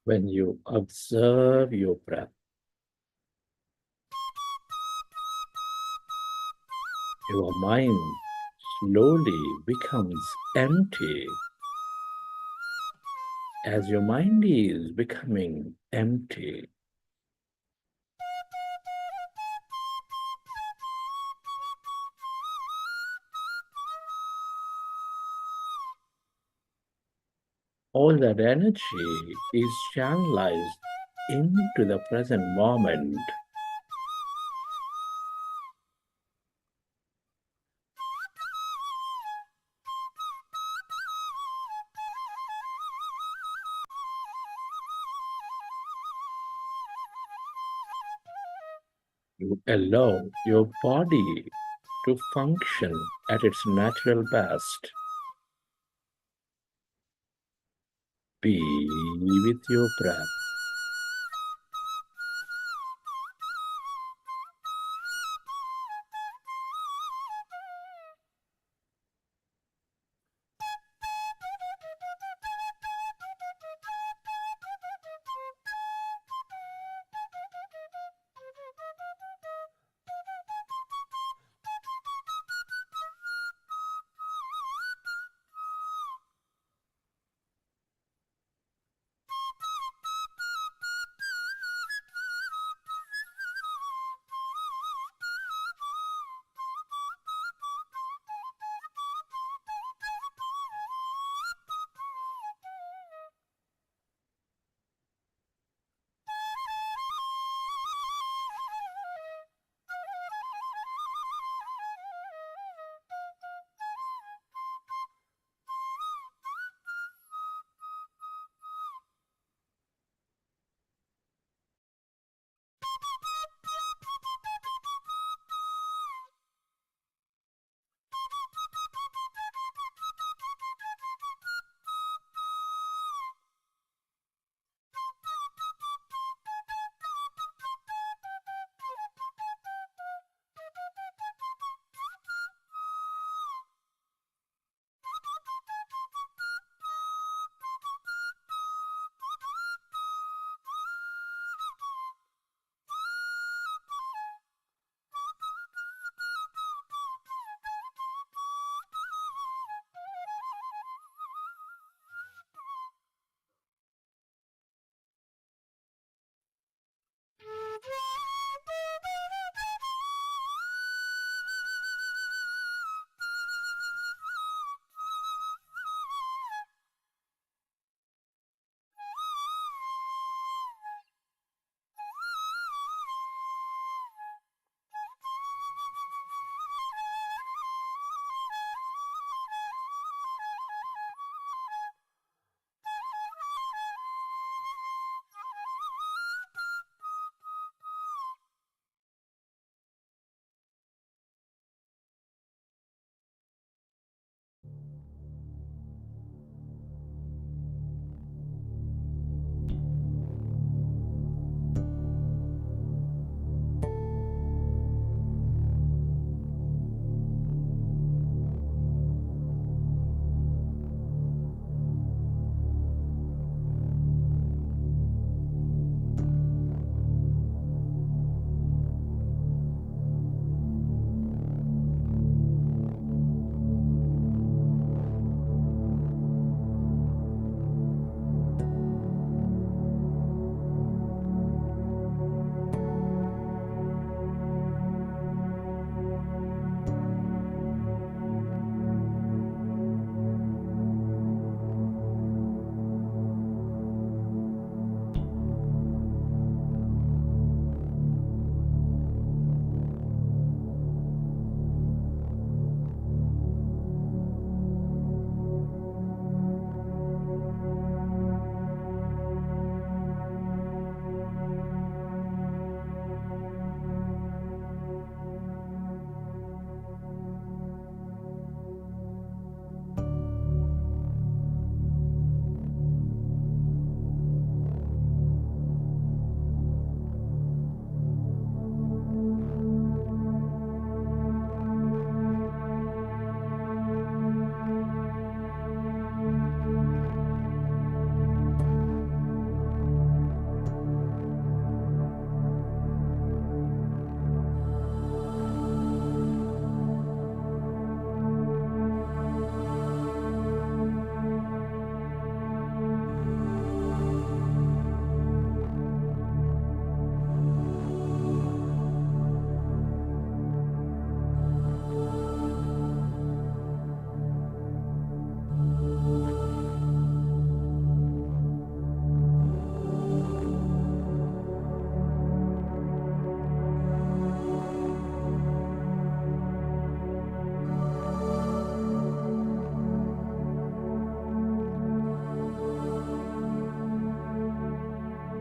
Speaker 3: when you observe your breath, your mind slowly becomes empty. As your mind is becoming empty, all that energy is channelized into the present moment. You allow your body to function at its natural best. Be with your breath.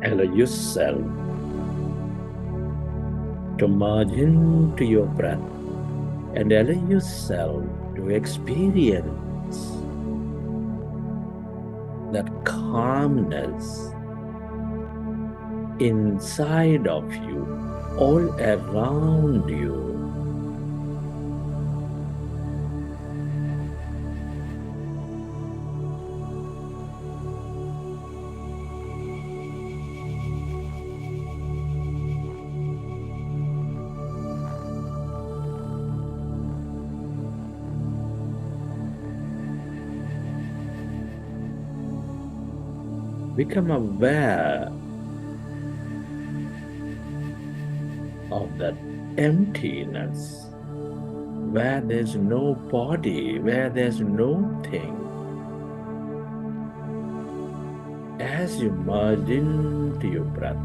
Speaker 3: Allow yourself to merge into your breath and allow yourself to experience that calmness inside of you, all around you. Become aware of that emptiness, where there's no body, where there's no thing. As you merge into your breath,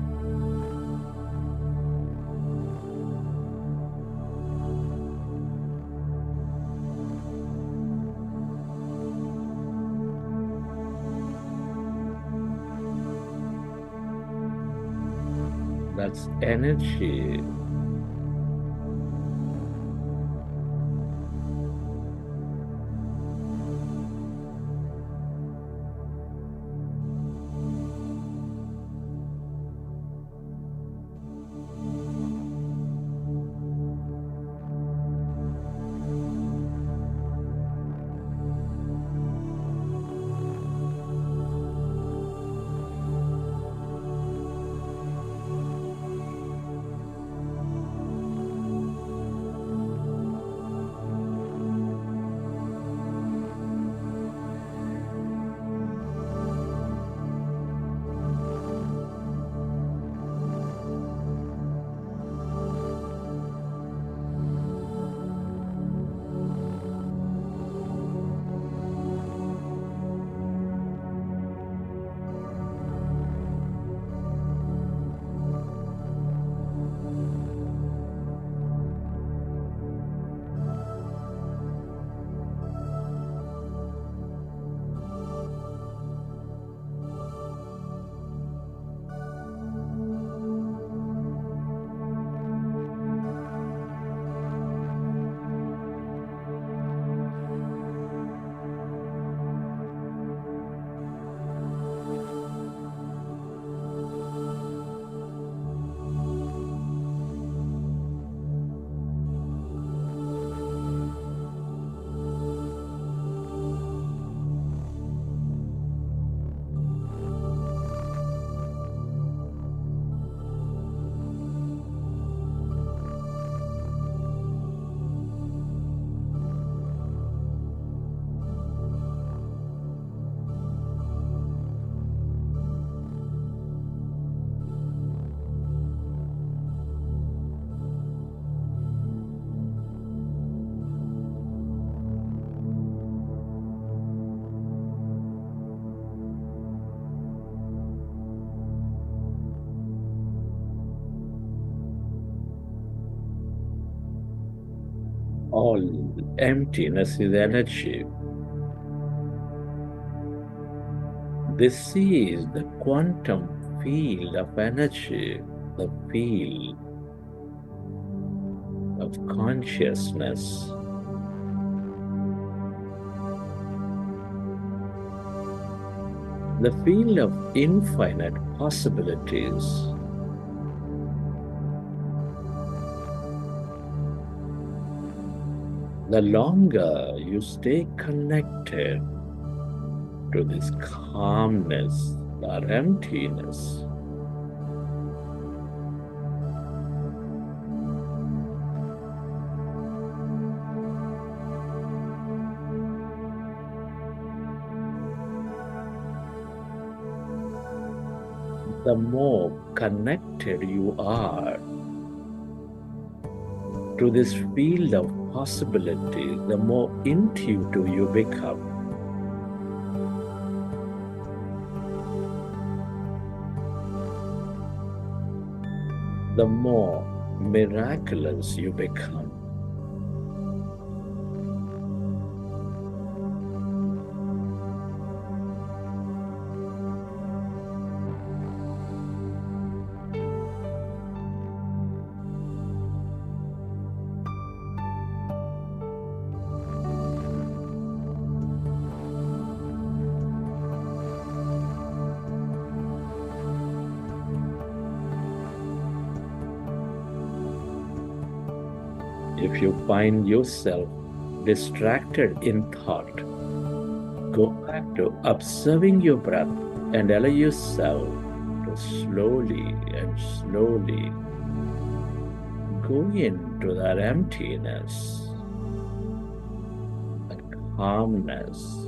Speaker 3: that's energy. All emptiness is energy. This is the quantum field of energy, the field of consciousness. The field of infinite possibilities. The longer you stay connected to this calmness or emptiness, the more connected you are to this field of possibilities, the more intuitive you become. The more miraculous you become. If you find yourself distracted in thought, go back to observing your breath and allow yourself to slowly and slowly go into that emptiness and calmness.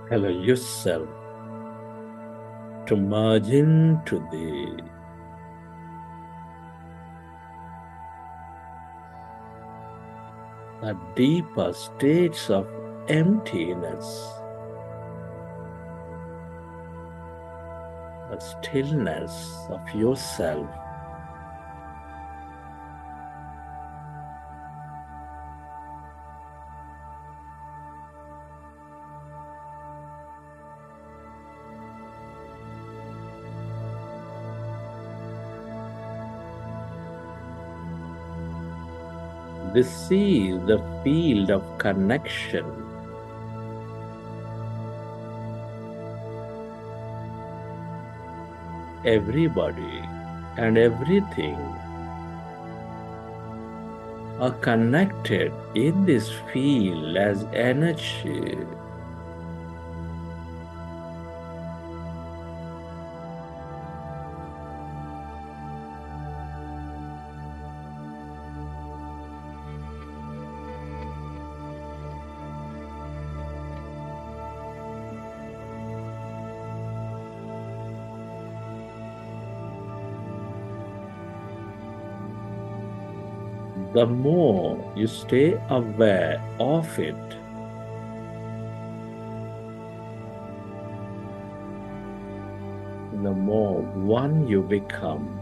Speaker 3: Allow yourself to merge into the deeper states of emptiness, a stillness of yourself. This is the field of connection. Everybody and everything are connected in this field as energy. The more you stay aware of it, the more one you become.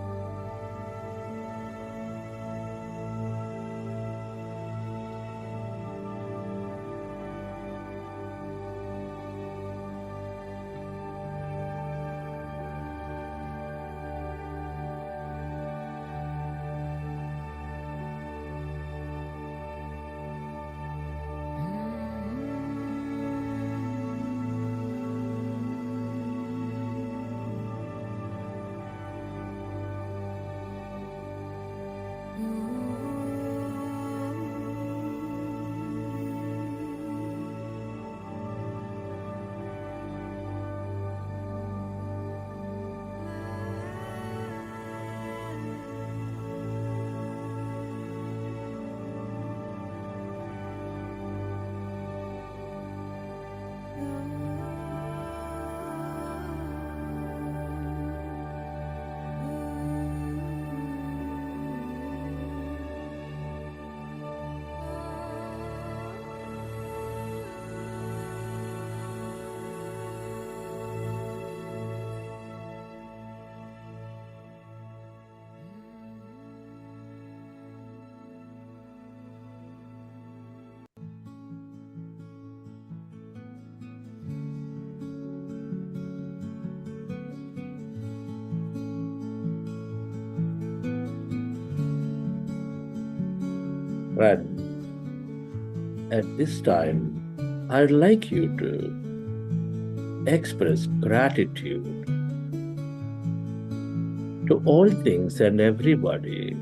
Speaker 3: Right. At this time, I'd like you to express gratitude to all things and everybody.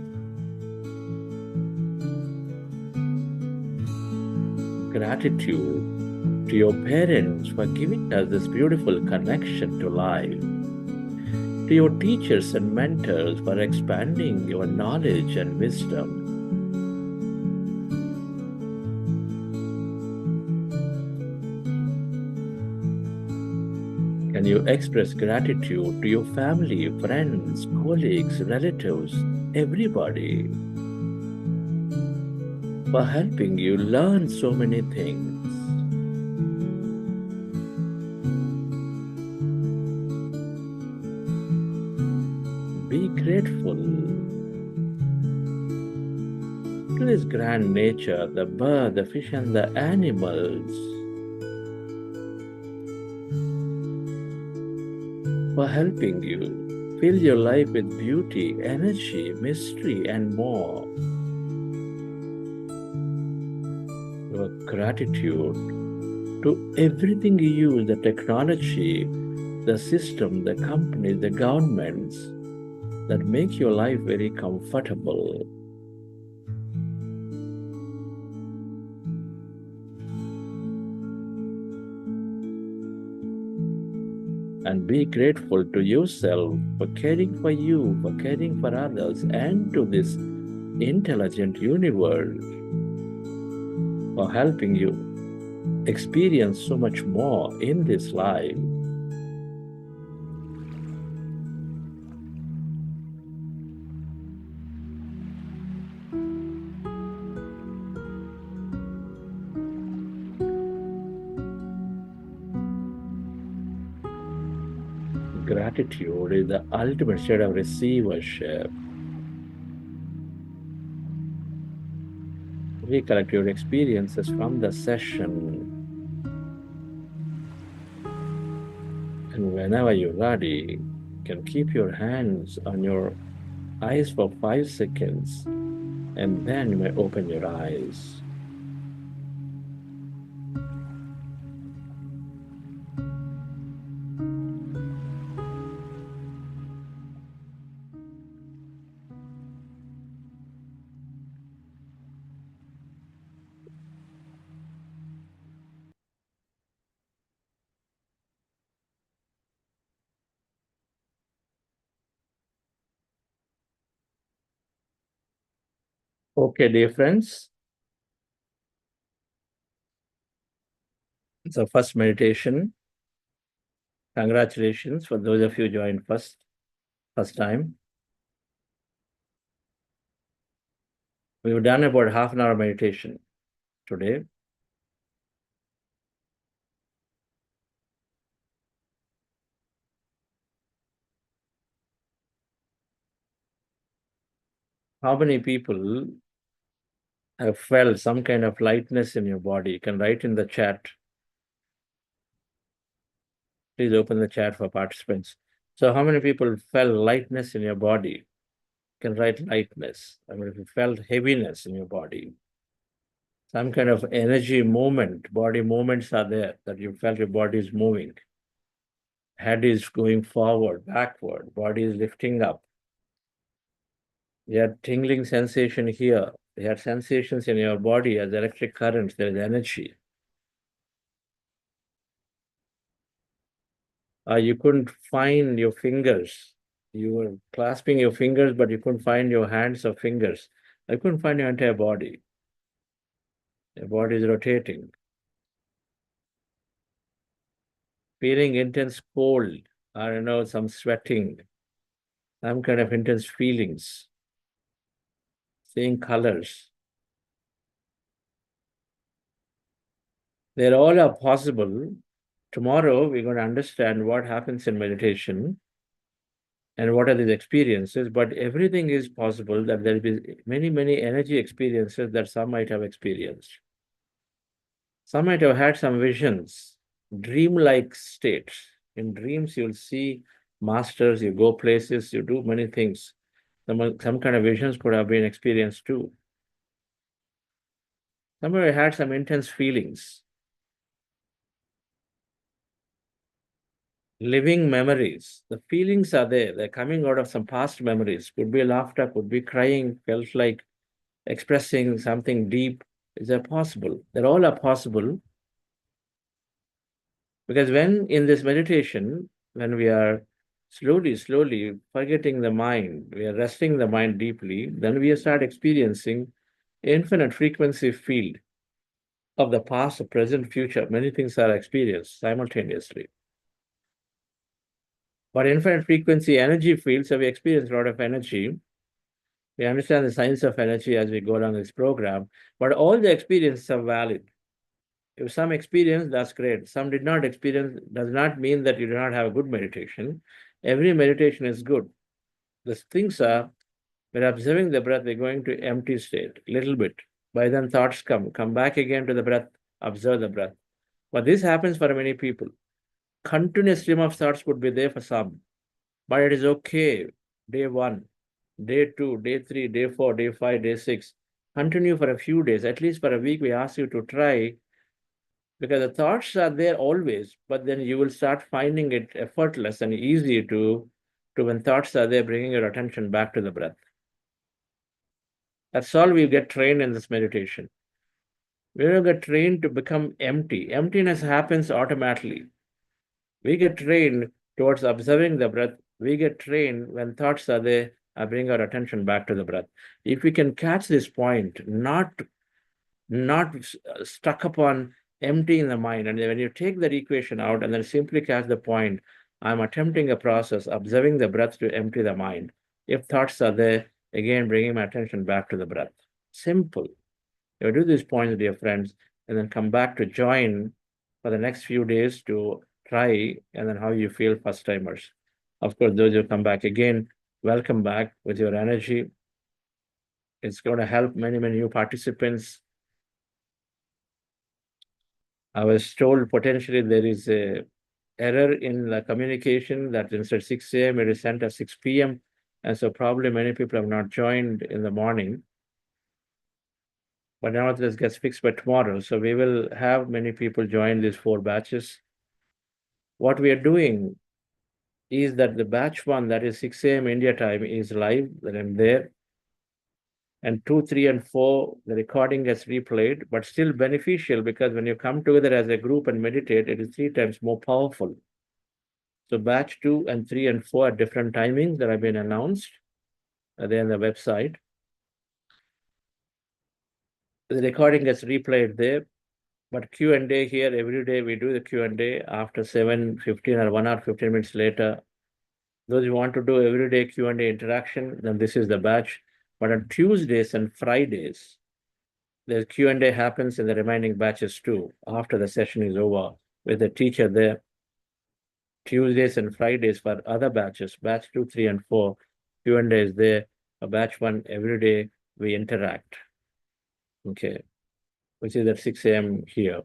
Speaker 3: Gratitude to your parents for giving us this beautiful connection to life, to your teachers and mentors for expanding your knowledge and wisdom. Can you express gratitude to your family, friends, colleagues, relatives, everybody for helping you learn so many things? Be grateful to this grand nature, the bird, the fish, and the animals, for helping you fill your life with beauty, energy, mystery, and more. Your gratitude to everything you use, the technology, the system, the companies, the governments that make your life very comfortable. And be grateful to yourself for caring for you, for caring for others, and to this intelligent universe for helping you experience so much more in this life. Gratitude is the ultimate state of receivership. Recollect your experiences from the session. And whenever you're ready, you can keep your hands on your eyes for 5 seconds, and then you may open your eyes. Okay, dear friends. It's our first meditation. Congratulations for those of you who joined first time. We've done about half an hour meditation today. How many people have felt some kind of lightness in your body? You can write in the chat. Please open the chat for participants. So how many people felt lightness in your body? You can write lightness. I mean, if you felt heaviness in your body, some kind of energy movement, body movements are there, that you felt your body is moving. Head is going forward, backward, body is lifting up. You had tingling sensation here. You had sensations in your body as electric currents, there is energy. You couldn't find your fingers. You were clasping your fingers, but you couldn't find your hands or fingers. I couldn't find your entire body. Your body is rotating. Feeling intense cold, I don't know, some sweating, some kind of intense feelings. Seeing colors. They all are possible. Tomorrow, we're going to understand what happens in meditation and what are these experiences, but everything is possible, that there will be many, many energy experiences that some might have experienced. Some might have had some visions, dream-like states. In dreams, you'll see masters, you go places, you do many things. Some kind of visions could have been experienced too. Somebody had some intense feelings. Living memories. The feelings are there. They're coming out of some past memories. Could be laughter, could be crying, felt like expressing something deep. Is that possible? That all are possible. Because when in this meditation, when we are slowly forgetting the mind, we are resting the mind deeply, then we start experiencing infinite frequency field of the past, the present, future. Many things are experienced simultaneously. But infinite frequency energy field, so we experience a lot of energy. We understand the science of energy as we go along this program, but all the experiences are valid. If some experience, that's great. Some did not experience, does not mean that you do not have a good meditation. Every meditation is good. The things are, we're observing the breath, we're going to empty state, little bit. By then thoughts come back again to the breath, observe the breath. But this happens for many people. Continuous stream of thoughts could be there for some, but it is okay. Day 1, day 2, day 3, day 4, day 5, day 6. Continue for a few days, at least for a week. We ask you to try, because the thoughts are there always, but then you will start finding it effortless and easy to when thoughts are there, bringing your attention back to the breath. That's all we get trained in this meditation. We don't get trained to become empty. Emptiness happens automatically. We get trained towards observing the breath. We get trained when thoughts are there, I bring our attention back to the breath. If we can catch this point, not stuck upon emptying the mind, and when you take that equation out and then simply catch the point, I'm attempting a process, observing the breath to empty the mind. If thoughts are there, again, bringing my attention back to the breath. Simple. You do these points, dear friends, and then come back to join for the next few days to try, and then how you feel, first timers. Of course, those who come back again, welcome back with your energy. It's going to help many new participants. I was told potentially there is a error in the communication that instead of 6 a.m. it is sent at 6 p.m. And so probably many people have not joined in the morning. But now this gets fixed by tomorrow. So we will have many people join these 4 batches. What we are doing is that the batch 1, that is 6 a.m. India time, is live, that I'm there. And 2, 3, and 4, the recording gets replayed, but still beneficial, because when you come together as a group and meditate, it is 3 times more powerful. So batch 2 and 3 and 4 are different timings that have been announced. They're on the website. The recording gets replayed there, but Q&A here, every day we do the Q&A after 7:15 or 1 hour 15 minutes later. Those who want to do everyday Q&A interaction, then this is the batch. But on Tuesdays and Fridays, the Q&A happens in the remaining batches too, after the session is over, with the teacher there. Tuesdays and Fridays for other batches, batch 2, 3, and 4, Q&A is there. A batch 1, every day we interact. Okay, which is at 6 a.m. here.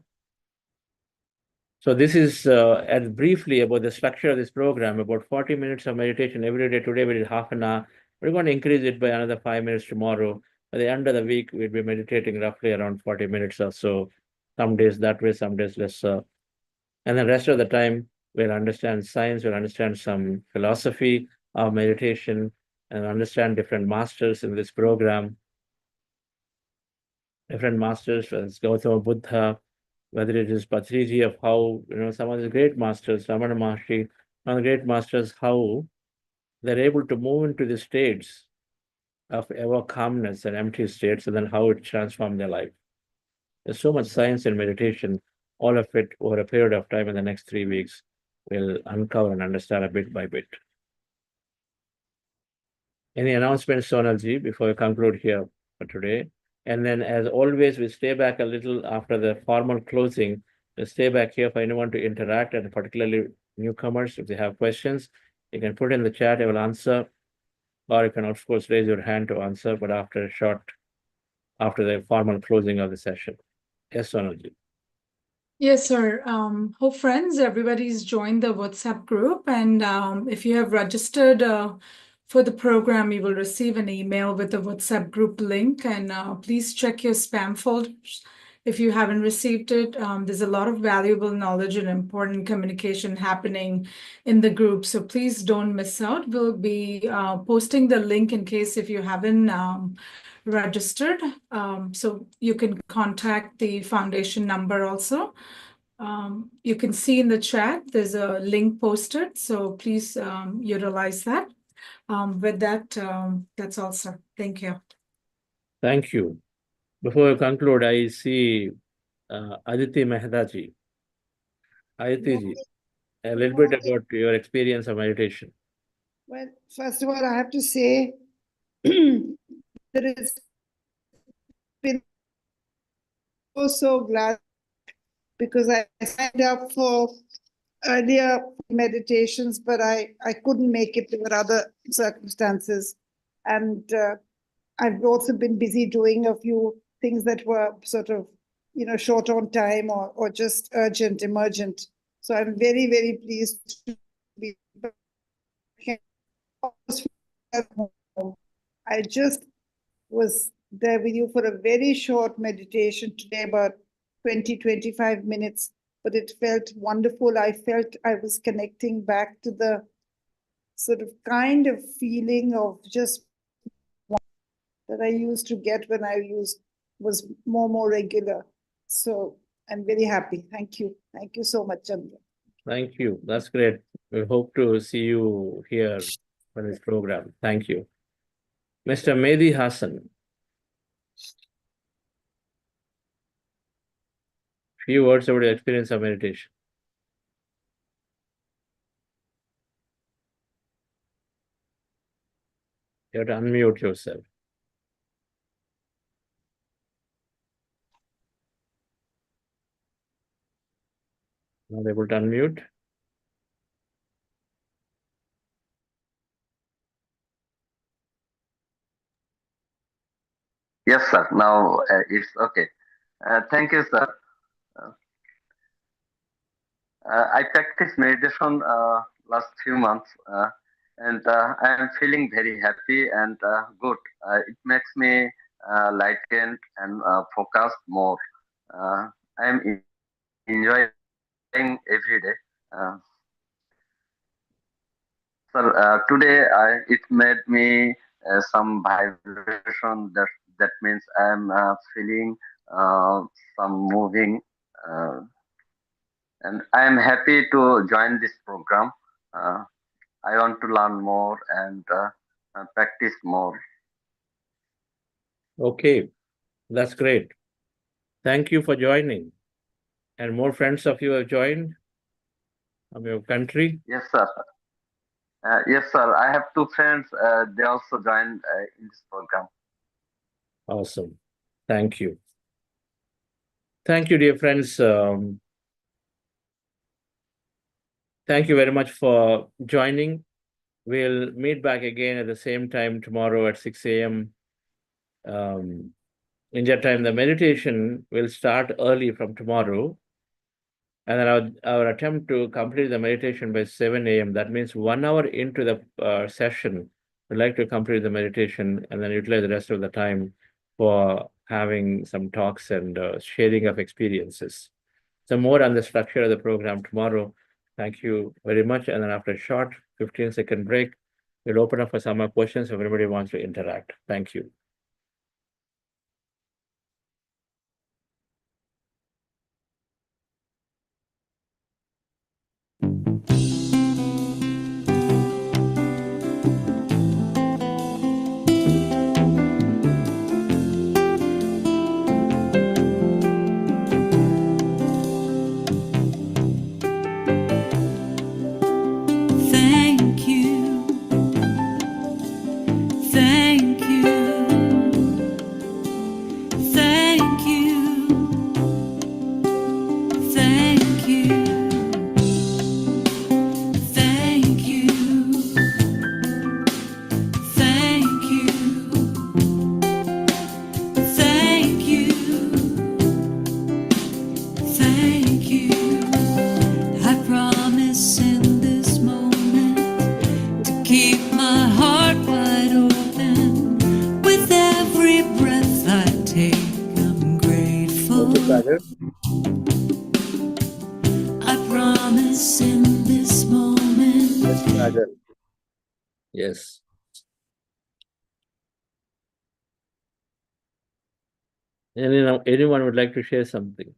Speaker 3: So this is as briefly about the structure of this program, about 40 minutes of meditation every day. Today we did half an hour. We're going to increase it by another 5 minutes tomorrow. By the end of the week, we'll be meditating roughly around 40 minutes or so. Some days that way, some days less. And the rest of the time, we'll understand science, we'll understand some philosophy of meditation, and understand different masters in this program. Different masters, whether it's Gautama Buddha, whether it is Patriji, of how, some of the great masters, Ramana Maharshi, some of the great masters, how they're able to move into the states of ever calmness and empty states, and then how it transformed their life. There's so much science and meditation, all of it over a period of time in the next 3 weeks, we'll uncover and understand a bit by bit. Any announcements, Sonalji, before we conclude here for today? And then, as always, we stay back a little after the formal closing. We'll stay back here for anyone to interact, and particularly newcomers. If they have questions, you can put in the chat, I will answer. Or you can, of course, raise your hand to answer, but after the formal closing of the session. Yes, Sonalji.
Speaker 2: Yes, sir. Hope friends, everybody's joined the WhatsApp group, and if you have registered for the program, you will receive an email with the WhatsApp group link, and please check your spam folders If you haven't received it, there's a lot of valuable knowledge and important communication happening in the group. So please don't miss out. We'll be posting the link in case if you haven't registered. So you can contact the foundation number also. You can see in the chat, there's a link posted. So please utilize that. With that, that's all, sir. Thank you.
Speaker 3: Thank you. Before we conclude, I see Aditi Mehtaji. Aditi ji, a little bit about your experience of meditation.
Speaker 4: Well, first of all, I have to say that it's been so glad because I signed up for earlier meditations, but I couldn't make it. There were other circumstances. And I've also been busy doing a few things that were sort of, short on time or just urgent, emergent. So I'm very, very pleased to be back. I just was there with you for a very short meditation today, about 20-25 minutes, but it felt wonderful. I felt I was connecting back to the sort of kind of feeling of just that I used to get when I was more regular. So I'm very happy. Thank you. Thank you so much, Chandra.
Speaker 3: Thank you. That's great. We hope to see you here for this program. Thank you. Mr. Mehdi Hassan. Few words about your experience of meditation. You have to unmute yourself. Not able to unmute?
Speaker 5: Yes, sir. Now it's okay. Thank you, sir. I practiced meditation last few months, and I am feeling very happy and good. It makes me lightened and focused more. I am enjoying every day. Sir, today it made me some vibration. That means I am feeling some moving. And I am happy to join this program. I want to learn more and practice more.
Speaker 3: Okay, that's great. Thank you for joining. And more friends of you have joined from your country?
Speaker 5: Yes, sir. Yes, sir. I have two friends. They also joined in this program.
Speaker 3: Awesome. Thank you. Thank you, dear friends. Thank you very much for joining. We'll meet back again at the same time tomorrow at 6 a.m. India time. The meditation will start early from tomorrow. And then our attempt to complete the meditation by 7 a.m. That means 1 hour into the session, we'd like to complete the meditation and then utilize the rest of the time for having some talks and sharing of experiences. So more on the structure of the program tomorrow. Thank you very much. And then after a short 15-second break, we'll open up for some more questions if everybody wants to interact. Thank you.
Speaker 6: Thank you. Thank you.
Speaker 3: Sagar.
Speaker 6: I promise in this moment.
Speaker 3: Yes, Sagar. Yes. Anyone would like to share something?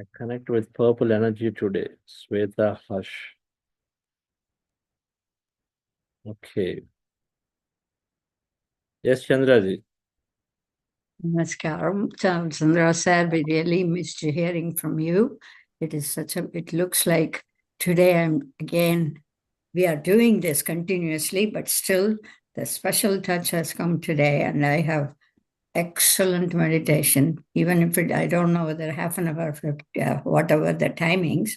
Speaker 3: I connect with purple energy today. Sweta Hush. Okay. Yes, Chandraji.
Speaker 7: Namaskaram. Chandra sir, we really missed hearing from you. It looks like today we are doing this continuously, but still the special touch has come today and I have excellent meditation, even if I don't know whether half an hour, whatever the timings.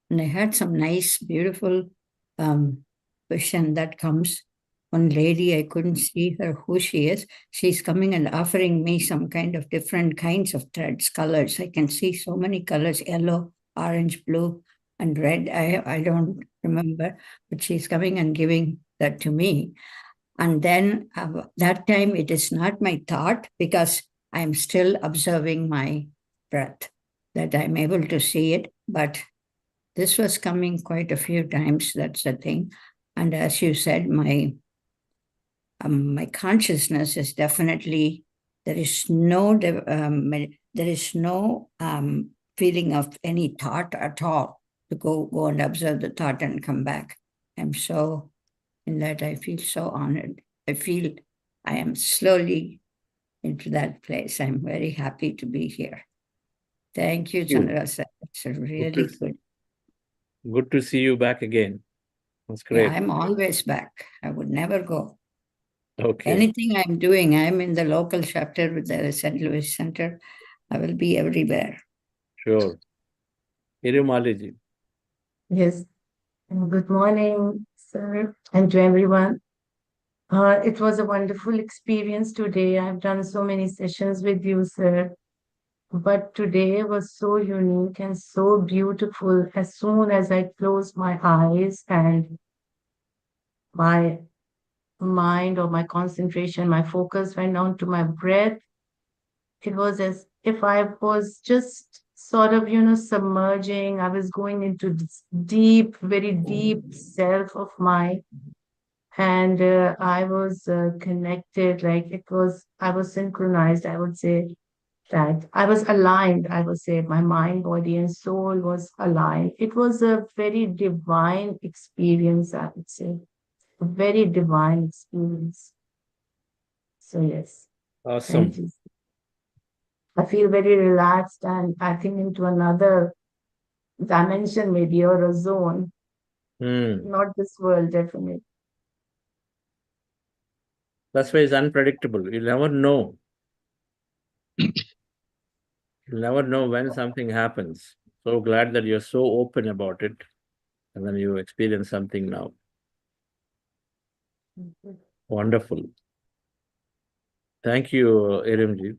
Speaker 7: And I had some nice, beautiful vision that comes. One lady, I couldn't see her, who she is. She's coming and offering me some kind of different kinds of threads, colors. I can see so many colors, yellow, orange, blue, and red. I don't remember, but she's coming and giving that to me. And then that time it is not my thought because I'm still observing my breath, that I'm able to see it. But this was coming quite a few times, that's the thing. And as you said, my consciousness is definitely, there is no feeling of any thought at all to go and observe the thought and come back. I'm so, in that I feel so honored. I feel I am slowly into that place. I'm very happy to be here. Thank you, Chandra sir. It's really good.
Speaker 3: Good to see you back again. That's great.
Speaker 7: Yeah, I'm always back. I would never go.
Speaker 3: Okay.
Speaker 7: Anything I'm doing, I'm in the local chapter with the St. Louis Center. I will be everywhere.
Speaker 3: Sure. Irumalaji.
Speaker 8: Yes. And good morning, sir, and to everyone. It was a wonderful experience today. I've done so many sessions with you, sir. But today was so unique and so beautiful. As soon as I closed my eyes and my mind or my concentration, my focus went down to my breath, it was as if I was just sort of, submerging. I was going into this deep, very deep self of mine. And I was connected, I was synchronized, I would say that I was aligned, I would say my mind, body, and soul was aligned. It was a very divine experience, I would say, a very divine experience. So, yes.
Speaker 3: Awesome.
Speaker 8: Thank you. I feel very relaxed and I think into another dimension, maybe, or a zone, not this world, definitely.
Speaker 3: That's why it's unpredictable. You'll never know. You'll never know when something happens. So glad that you're so open about it. And then you experience something now. Wonderful. Thank you, Irimji.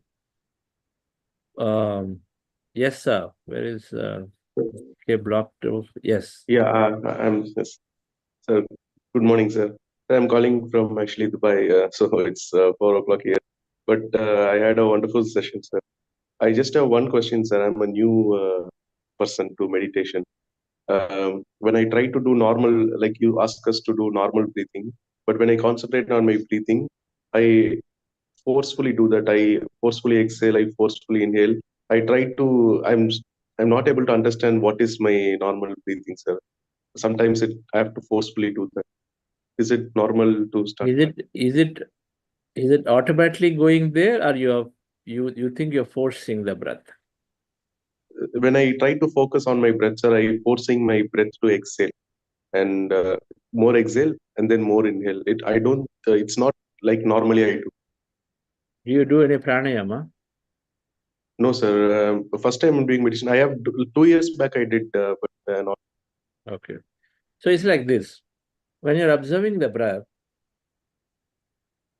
Speaker 3: Yes, sir. Where is blocked? Yes.
Speaker 9: Yeah, I'm yes. Sir, good morning, sir. I'm calling from actually Dubai, so it's 4 o'clock here. But I had a wonderful session, sir. I just have one question, sir. I'm a new person to meditation. When I try to do normal, like you ask us to do normal breathing, but when I concentrate on my breathing, I forcefully do that. I forcefully exhale. I forcefully inhale. I try to. I'm not able to understand what is my normal breathing, sir. Sometimes I have to forcefully do that. Is it normal to start?
Speaker 3: Is it automatically going there, or you think you're forcing the breath?
Speaker 9: When I try to focus on my breath, sir, I forcing my breath to exhale and more exhale and then more inhale. I don't. It's not like normally I do.
Speaker 3: Do you do any pranayama?
Speaker 9: No, sir. First time I'm doing meditation. I have 2 years back I did, but not.
Speaker 3: Okay. So it's like this. When you're observing the breath,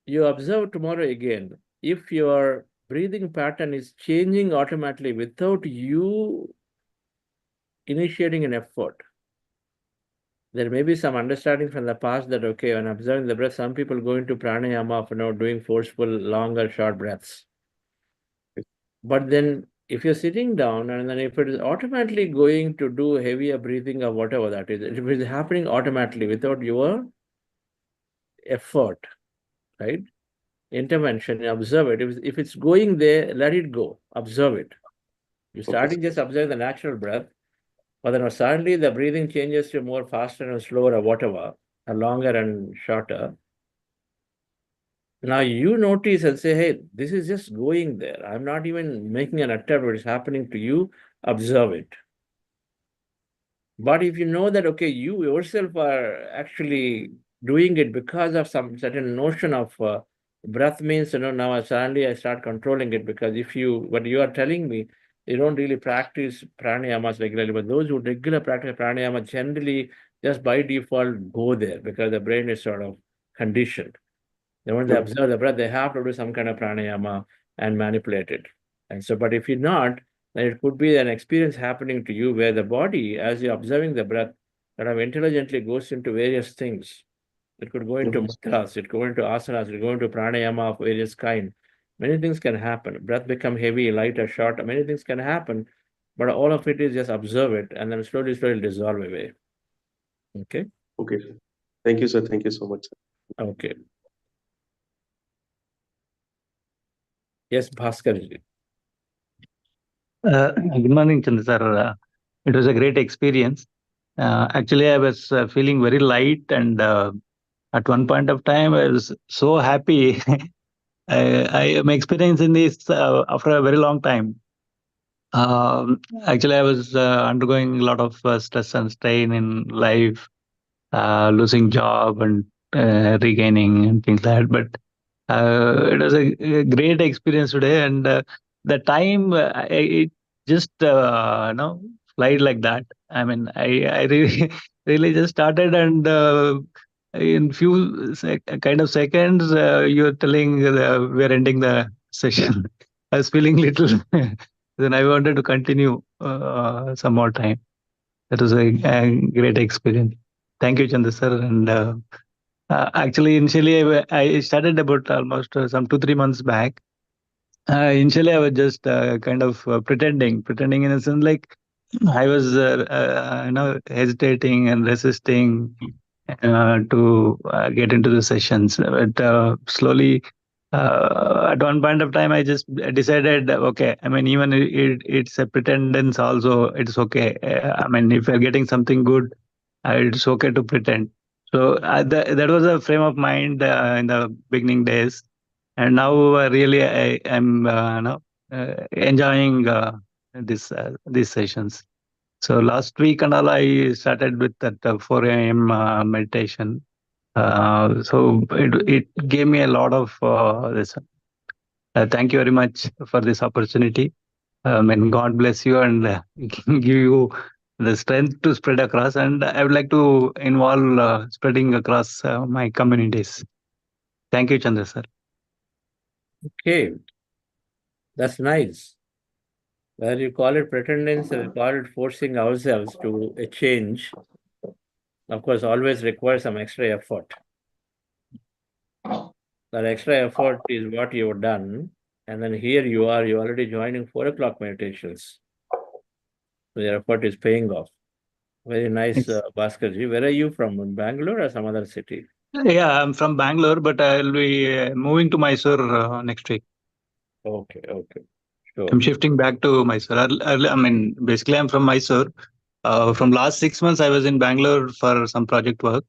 Speaker 3: you observe tomorrow again. If your breathing pattern is changing automatically without you initiating an effort, there may be some understanding from the past that, okay, when observing the breath, some people go into pranayama for doing forceful, long or short breaths. But then if you're sitting down and then if it is automatically going to do heavier breathing or whatever that is, if it is happening automatically without your effort, right? Intervention, observe it. If it's going there, let it go. Observe it. You're starting just observe the natural breath, but then suddenly the breathing changes to more faster and slower or whatever, or longer and shorter. Now you notice and say, hey, this is just going there. I'm not even making an attempt. What is happening to you, observe it. But if you know that, okay, you yourself are actually doing it because of some certain notion of breath means, now suddenly I start controlling it, because what you are telling me, you don't really practice pranayamas regularly, but those who regularly practice pranayama generally just by default go there because the brain is sort of conditioned. Then when they observe the breath, they have to do some kind of pranayama and manipulate it. And so, but if you're not, then it could be an experience happening to you where the body, as you're observing the breath, kind of intelligently goes into various things. It could go into mudras, it could go into asanas, it could go into pranayama of various kind. Many things can happen. Breath become heavy, light or short, many things can happen, but all of it is just observe it and then slowly dissolve away. Okay?
Speaker 9: Okay, sir. Thank you, sir. Thank you so much, sir.
Speaker 3: Okay. Yes, Bhaskar.
Speaker 10: Good morning, Chandra sir. It was a great experience. Actually, I was feeling very light, and at one point of time, I was so happy. I am experiencing this after a very long time. Actually, I was undergoing a lot of stress and strain in life, losing job and regaining and things like that. But it was a great experience today, and the time it just flight like that. I mean, I really really just started, and in few kind of seconds, you're telling we're ending the session. I was feeling little. Then I wanted to continue some more time. That was a great experience. Thank you, Chandra sir. And actually, initially, I started about almost some 2-3 months back. Initially, I was just kind of pretending in a sense like I was, hesitating and resisting to get into the sessions. But slowly, at one point of time, I just decided, okay, I mean, even it's a pretendance also, it's okay. I mean, if you're getting something good, it's okay to pretend. So that was a frame of mind in the beginning days. And now really I am enjoying these sessions. So last week and all, I started with that 4 a.m. Meditation. So it gave me a lot of this. Thank you very much for this opportunity. And God bless you and give you the strength to spread across. And I would like to involve spreading across my communities. Thank you, Chandra sir.
Speaker 3: Okay, that's nice. Whether you call it pretendance or you call it forcing ourselves to a change, of course, always requires some extra effort. That extra effort is what you've done. And then here you're already joining 4 o'clock meditations. So your effort is paying off. Very nice, Bhaskarji. Where are you from? Bangalore or some other city?
Speaker 10: Yeah, I'm from Bangalore, but I'll be moving to Mysore next week.
Speaker 3: Okay, sure.
Speaker 10: I'm shifting back to Mysore. I mean, basically, I'm from Mysore. From last 6 months, I was in Bangalore for some project work.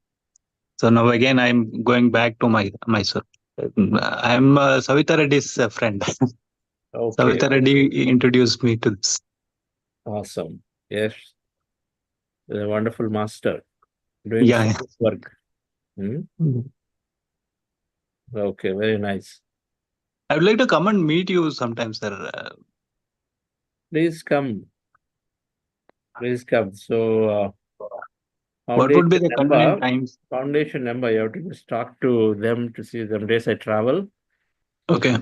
Speaker 10: So now again, I'm going back to Mysore. I'm Savita Reddy's friend.
Speaker 3: Okay.
Speaker 10: Savita Reddy introduced me to this.
Speaker 3: Awesome. Yes. A wonderful master doing
Speaker 10: Yeah.
Speaker 3: work. Okay, very nice.
Speaker 10: I would like to come and meet you sometime, sir.
Speaker 3: Please come. Please come. So,
Speaker 10: What would be
Speaker 3: foundation
Speaker 10: the convenient
Speaker 3: number,
Speaker 10: times?
Speaker 3: foundation number, you have to just talk to them to see some days I travel.
Speaker 10: Okay.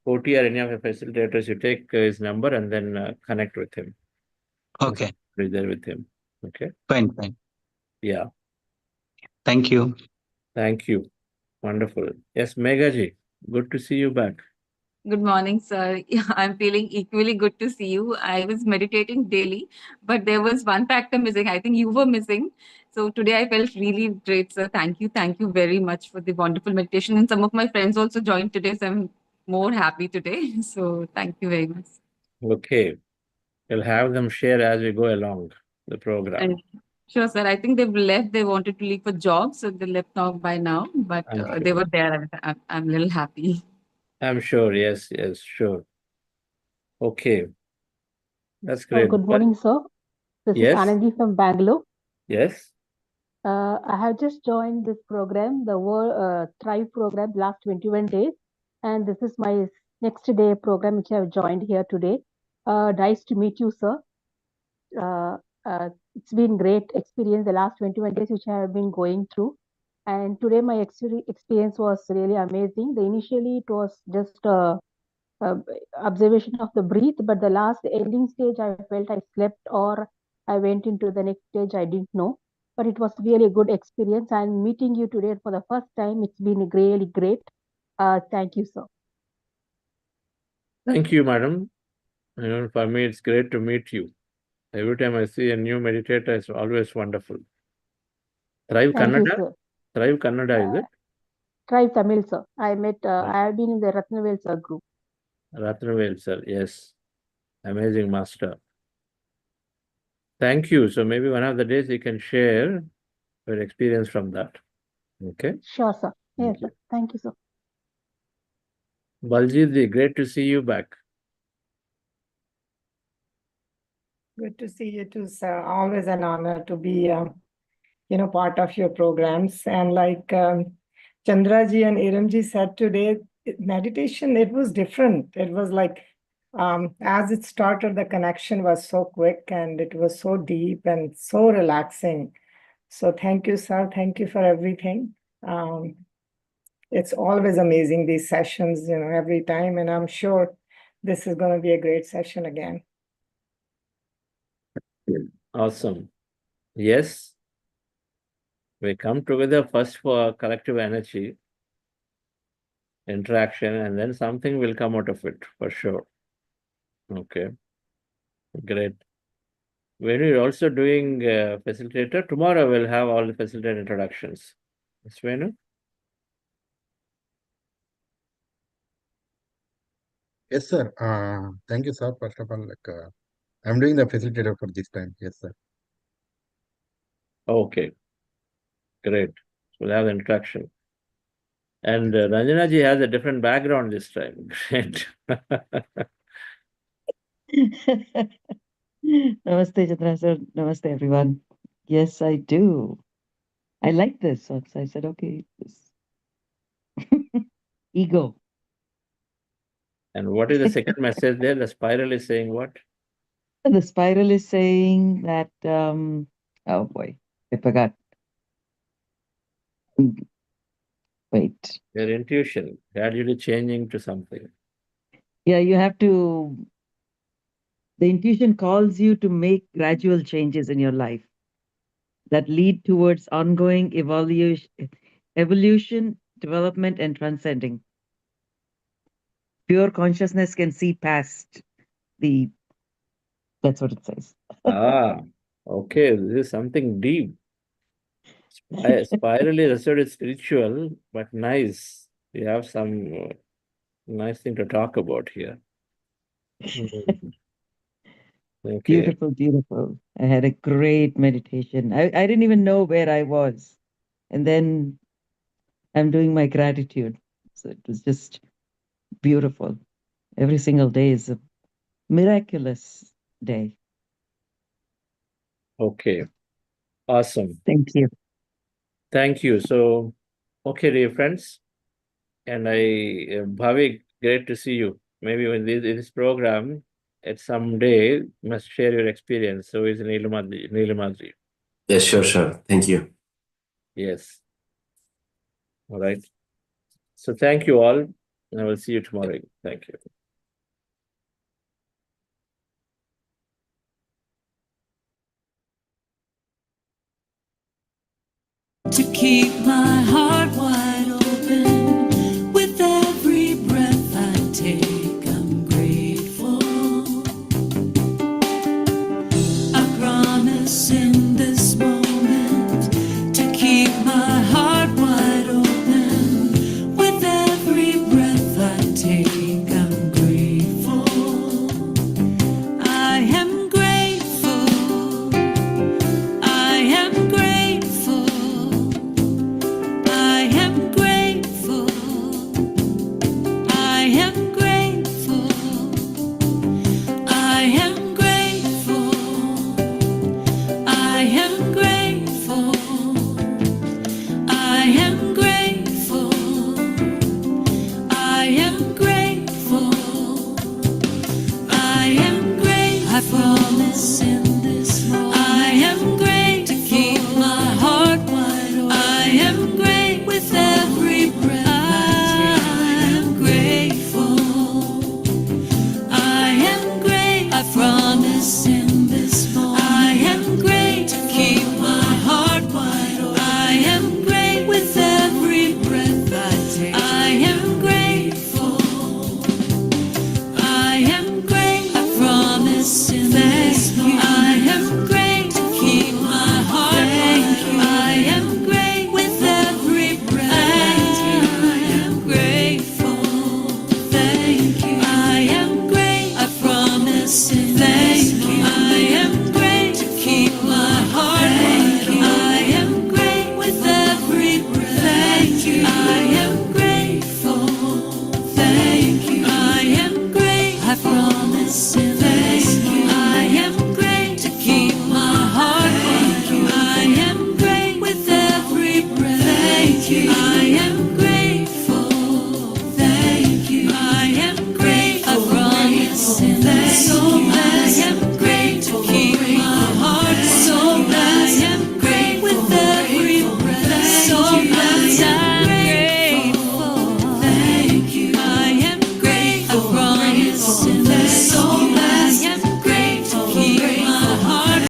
Speaker 3: OT or any of the facilitators, you take his number and then connect with him.
Speaker 10: Okay.
Speaker 3: Be there with him. Okay.
Speaker 10: Fine. Fine.
Speaker 3: Yeah.
Speaker 10: Thank you.
Speaker 3: Thank you. Wonderful. Yes, Meghaji, good to see you back.
Speaker 11: Good morning, sir. Yeah, I'm feeling equally good to see you. I was meditating daily, but there was one factor missing. I think you were missing. So today I felt really great, sir. Thank you. Thank you very much for the wonderful meditation. And some of my friends also joined today, so I'm more happy today. So thank you very much.
Speaker 3: Okay. We'll have them share as we go along the program.
Speaker 11: And sure, sir. I think they've left. They wanted to leave for jobs, so they left now by now. But
Speaker 3: I'm
Speaker 11: they
Speaker 3: sure.
Speaker 11: were there. I'm a little happy.
Speaker 3: I'm sure. Yes, yes, sure. Okay. That's great.
Speaker 12: Good morning, sir. This is
Speaker 3: Yes,
Speaker 12: Anandi from Bangalore.
Speaker 3: yes.
Speaker 12: I have just joined this program, the World Thrive program, last 21 days, and this is my next day program which I have joined here today. Nice to meet you, sir. It's been great experience the last 21 days which I have been going through, and today my experience was really amazing. Initially it was just observation of the breath, but the last ending stage I felt I slept or I went into the next stage, I didn't know. But it was really a good experience. And meeting you today for the first time, it's been really great. Thank you, sir.
Speaker 3: Thank you, madam. You know, for me, it's great to meet you. Every time I see a new meditator, it's always wonderful. Thrive
Speaker 12: Thank you,
Speaker 3: Kannada?
Speaker 12: sir.
Speaker 3: Thrive Kannada, is it?
Speaker 12: Try Tamil, sir. I have been in the Ratnavel sir group.
Speaker 3: Ratnavel, sir. Yes. Amazing master. Thank you. So maybe one of the days you can share your experience from that. Okay.
Speaker 12: Sure, sir. Yes,
Speaker 3: Thank
Speaker 12: sir.
Speaker 3: you.
Speaker 12: Thank you, sir.
Speaker 3: Baljit, great to see you back.
Speaker 13: Good to see you too, sir. Always an honor to be, part of your programs. And like Chandraji and Iramji said today, meditation, it was different. It was like, as it started, the connection was so quick and it was so deep and so relaxing. So thank you, sir. Thank you for everything. It's always amazing, these sessions, every time. And I'm sure this is going to be a great session again.
Speaker 3: Awesome. Yes. We come together first for collective energy, interaction, and then something will come out of it for sure. Okay. Great. We're also doing facilitator. Tomorrow we'll have all the facilitator introductions. Yes, Venu?
Speaker 14: Yes, sir. Thank you, sir. First of all, I'm doing the facilitator for this time. Yes, sir.
Speaker 3: Okay. Great. So we'll have the introduction. And Ranjana ji has a different background this time. Great.
Speaker 15: Namaste, Chandra sir. Namaste, everyone. Yes, I do. I like this. So I said, okay, this ego.
Speaker 3: And what is the second message there? The spiral is saying what?
Speaker 15: The spiral is saying that, oh boy, I forgot. Wait.
Speaker 3: Your intuition gradually changing to something.
Speaker 15: Yeah, you have to, the intuition calls you to make gradual changes in your life that lead towards ongoing evolution, development, and transcending. Pure consciousness can see past that's what it says.
Speaker 3: Okay. This is something deep. Spirally resorted spiritual, but nice. We have some nice thing to talk about here. Okay.
Speaker 15: Beautiful, beautiful. I had a great meditation. I didn't even know where I was. And then I'm doing my gratitude. So it was just beautiful. Every single day is a miraculous day.
Speaker 3: Okay. Awesome.
Speaker 15: Thank you.
Speaker 3: Thank you. So, okay, dear friends. And Bhavi, great to see you. Maybe in this program, at some day you must share your experience. So is Neelamadri.
Speaker 16: Yes, sure. Thank you.
Speaker 3: Yes. All right. So thank you all. And I will see you tomorrow. Thank you.
Speaker 6: To keep my heart